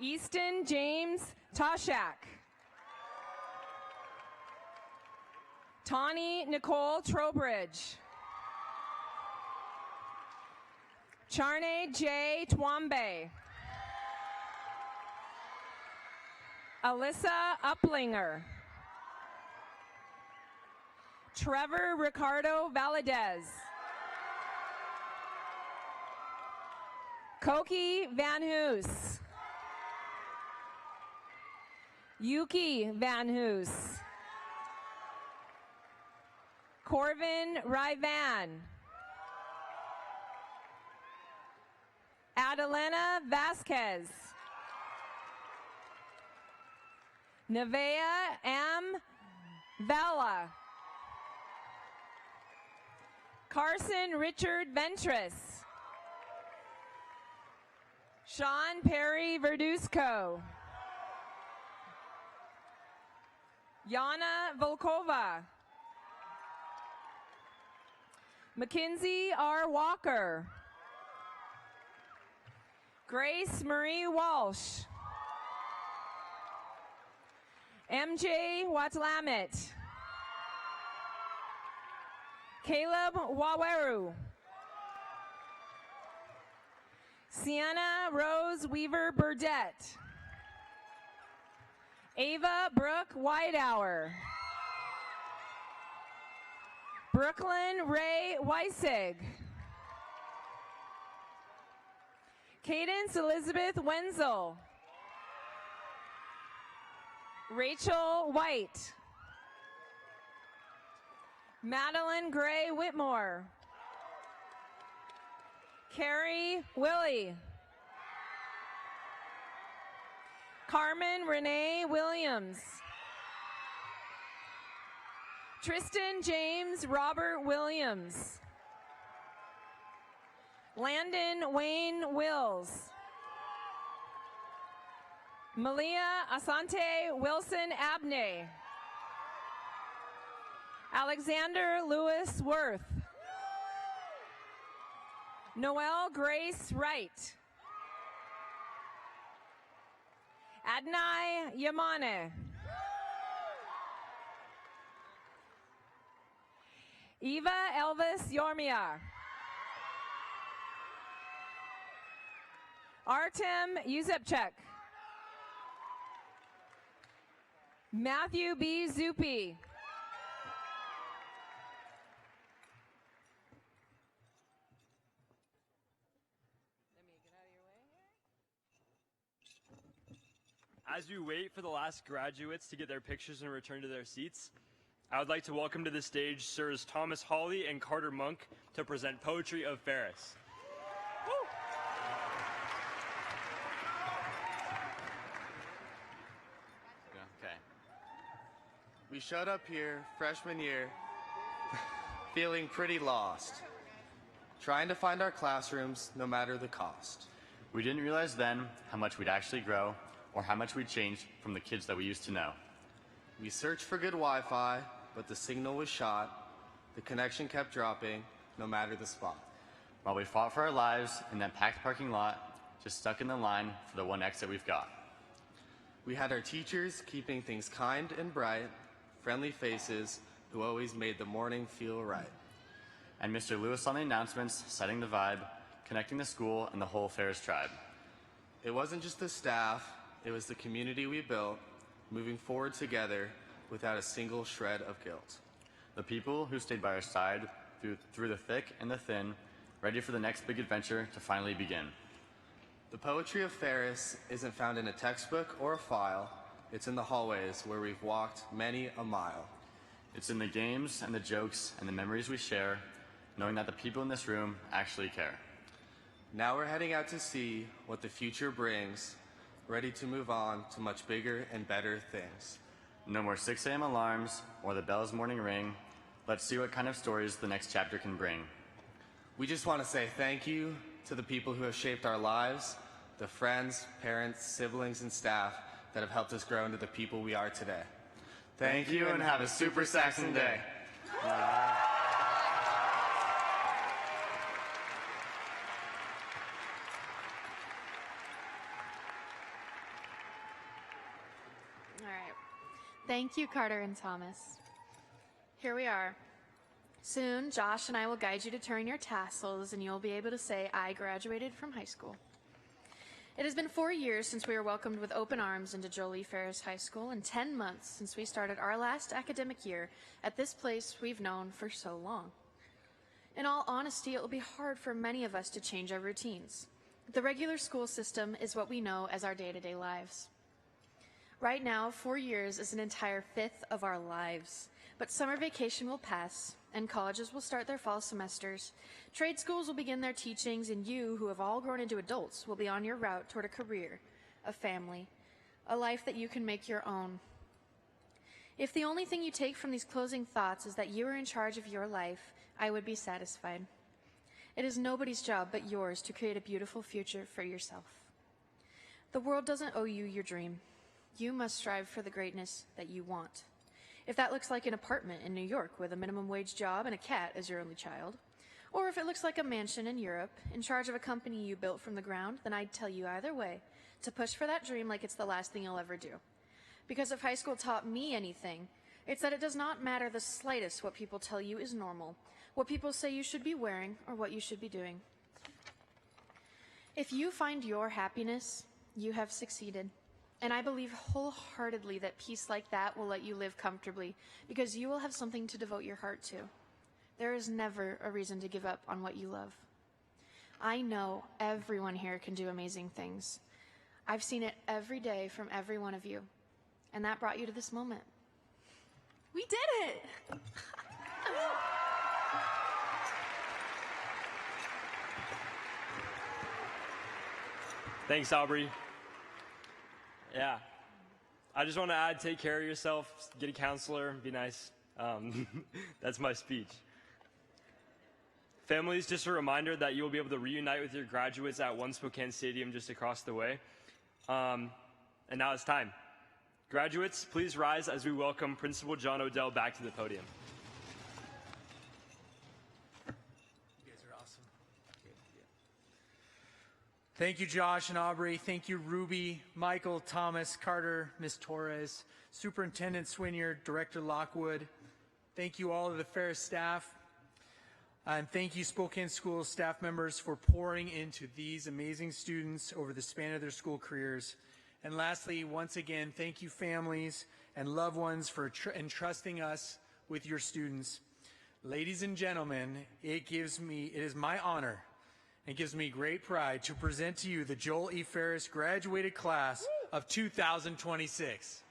Easton James Toshak. Tawny Nicole Trowbridge. Charney J. Twambe. Alyssa Uplinger. Trevor Ricardo Valadez. Koki Van Hoos. Yuki Van Hoos. Corvin Ryvan. Adelena Vasquez. Nevea M. Vela. Carson Richard Ventris. Sean Perry Verduzco. Yana Volkova. Mackenzie R. Walker. Grace Marie Walsh. MJ Watlamet. Caleb Waweru. Sienna Rose Weaver Burdette. Ava Brooke Whitehour. Brooklyn Ray Weissig. Cadence Elizabeth Wenzel. Rachel White. Madeline Gray Whitmore. Carrie Willie. Carmen Renee Williams. Tristan James Robert Williams. Landon Wayne Wills. Malia Asante Wilson Abney. Alexander Lewis Worth. Noelle Grace Wright. Adnai Yamane. Eva Elvis Yormia. Artem Yuzepchek. Matthew B. Zupi. As we wait for the last graduates to get their pictures and return to their seats, I would like to welcome to the stage Sirs Thomas Hawley and Carter Monk to present Poetry of Ferris. Okay. We showed up here freshman year feeling pretty lost, trying to find our classrooms no matter the cost. We didn't realize then how much we'd actually grow or how much we'd changed from the kids that we used to know. We searched for good Wi-Fi, but the signal was shot. The connection kept dropping, no matter the spot. While we fought for our lives in that packed parking lot, just stuck in the line for the one exit we've got. We had our teachers keeping things kind and bright, friendly faces who always made the morning feel right. And Mr. Lewis on the announcements, setting the vibe, connecting the school and the whole Ferris tribe. It wasn't just the staff, it was the community we built, moving forward together without a single shred of guilt. The people who stayed by our side through the thick and the thin, ready for the next big adventure to finally begin. The poetry of Ferris isn't found in a textbook or a file. It's in the hallways where we've walked many a mile. It's in the games and the jokes and the memories we share, knowing that the people in this room actually care. Now we're heading out to see what the future brings, ready to move on to much bigger and better things. No more 6 a.m. alarms or the bell's morning ring. Let's see what kind of stories the next chapter can bring. We just want to say thank you to the people who have shaped our lives, the friends, parents, siblings, and staff that have helped us grow into the people we are today. Thank you and have a Super Saxon day. All right. Thank you, Carter and Thomas. Here we are. Soon, Josh and I will guide you to turn your tassels, and you'll be able to say, I graduated from high school. It has been 4 years since we were welcomed with open arms into Joel E. Ferris High School, and 10 months since we started our last academic year at this place we've known for so long. In all honesty, it will be hard for many of us to change our routines. The regular school system is what we know as our day-to-day lives. Right now, 4 years is an entire fifth of our lives, but summer vacation will pass, and colleges will start their fall semesters. Trade schools will begin their teachings, and you, who have all grown into adults, will be on your route toward a career, a family, a life that you can make your own. If the only thing you take from these closing thoughts is that you are in charge of your life, I would be satisfied. It is nobody's job but yours to create a beautiful future for yourself. The world doesn't owe you your dream. You must strive for the greatness that you want. If that looks like an apartment in New York with a minimum wage job and a cat as your only child, or if it looks like a mansion in Europe in charge of a company you built from the ground, then I'd tell you either way to push for that dream like it's the last thing you'll ever do. Because if high school taught me anything, it's that it does not matter the slightest what people tell you is normal, what people say you should be wearing, or what you should be doing. If you find your happiness, you have succeeded. And I believe wholeheartedly that peace like that will let you live comfortably, because you will have something to devote your heart to. There is never a reason to give up on what you love. I know everyone here can do amazing things. I've seen it every day from every one of you, and that brought you to this moment. We did it! Thanks, Aubrey. Yeah. I just want to add, take care of yourself, get a counselor, be nice. That's my speech. Families, just a reminder that you will be able to reunite with your graduates at One Spokane Stadium just across the way. And now it's time. Graduates, please rise as we welcome Principal John Odell back to the podium. You guys are awesome. Thank you, Josh and Aubrey. Thank you, Ruby, Michael, Thomas, Carter, Ms. Torres, Superintendent Swinyard, Director Lockwood. Thank you all of the Ferris staff. And thank you, Spokane Schools staff members, for pouring into these amazing students over the span of their school careers. And lastly, once again, thank you, families and loved ones, for entrusting us with your students. Ladies and gentlemen, it is my honor and gives me great pride to present to you the Joel E. Ferris graduated class of 2026.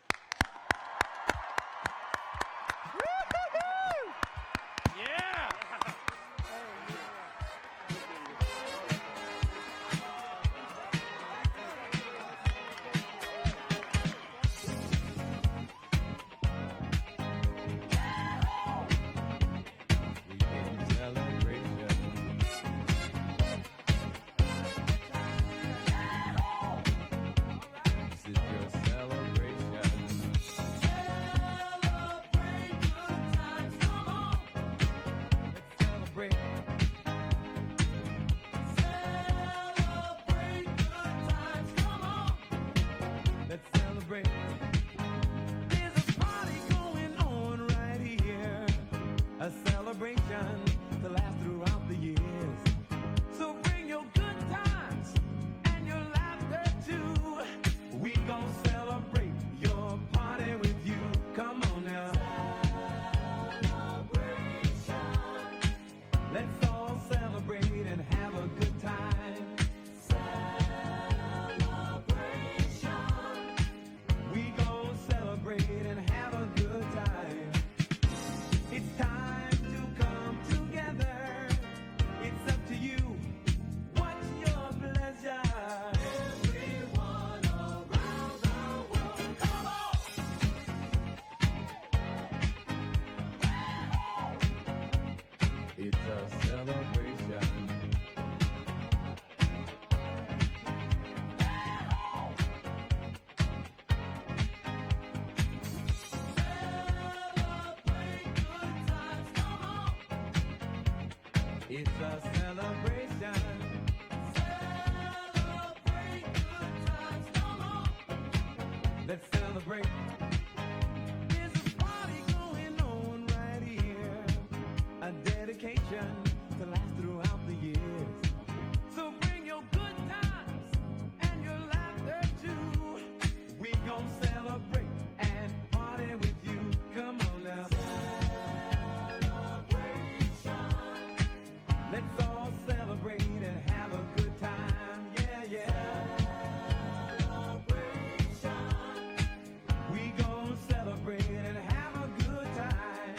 celebration to last throughout the years. So bring your good times and your laughter too. We gon' celebrate and party with you. Come on now. Celebration. Let's all celebrate and have a good time. Yeah, yeah. Celebration. We gon' celebrate and have a good time.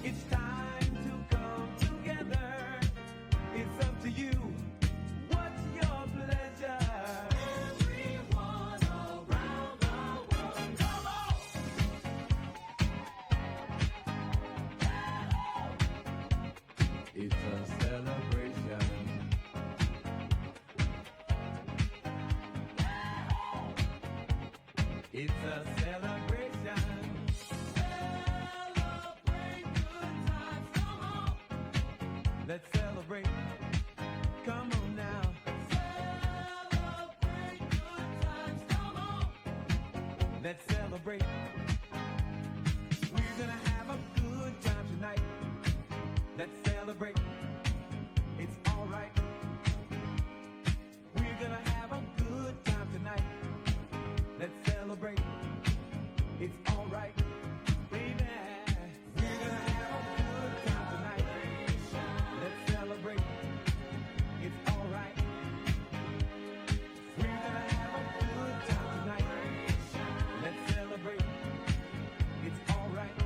It's time to come together. It's up to you. What's your pleasure? Everyone around the world, come on! It's a celebration. It's a celebration. Celebrate good times, come on. Let's celebrate. Come on now. Celebrate good times, come on. Let's celebrate. We're gonna have a good time tonight. Let's celebrate. It's alright. We're gonna have a good time tonight. Let's celebrate. It's alright. Baby, we're gonna have a good time tonight. Let's celebrate. It's alright. We're gonna have a good time tonight. Let's celebrate. It's alright.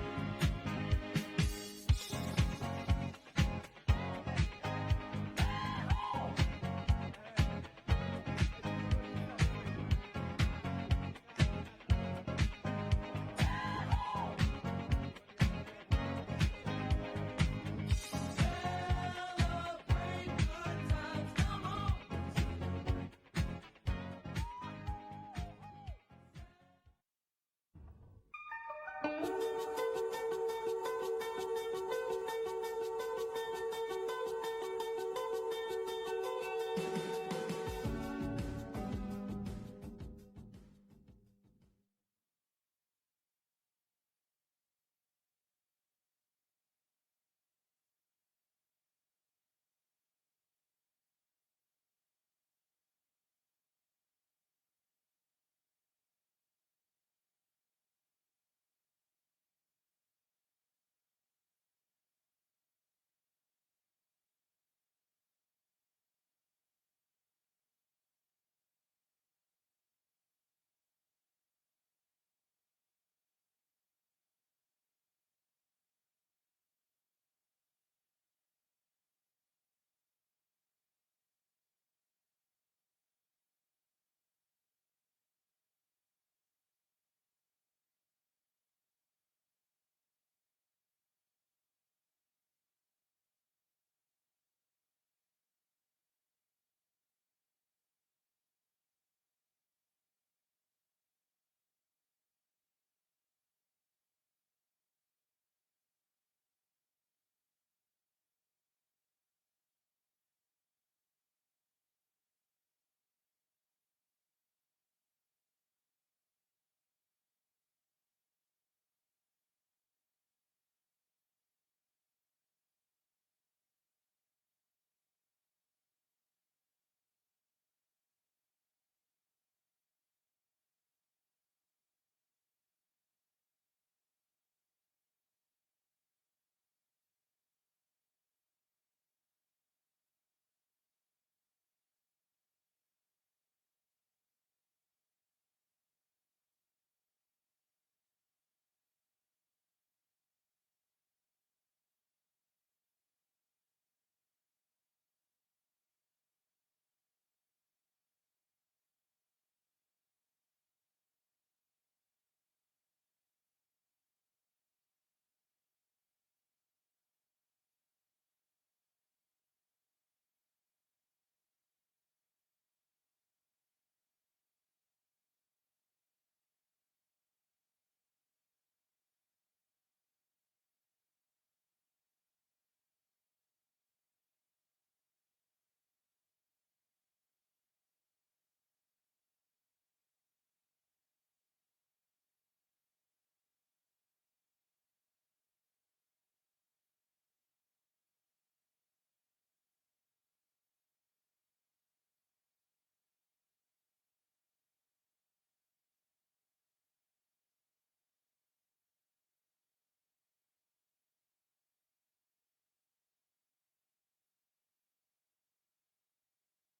Celebrate good times, come on.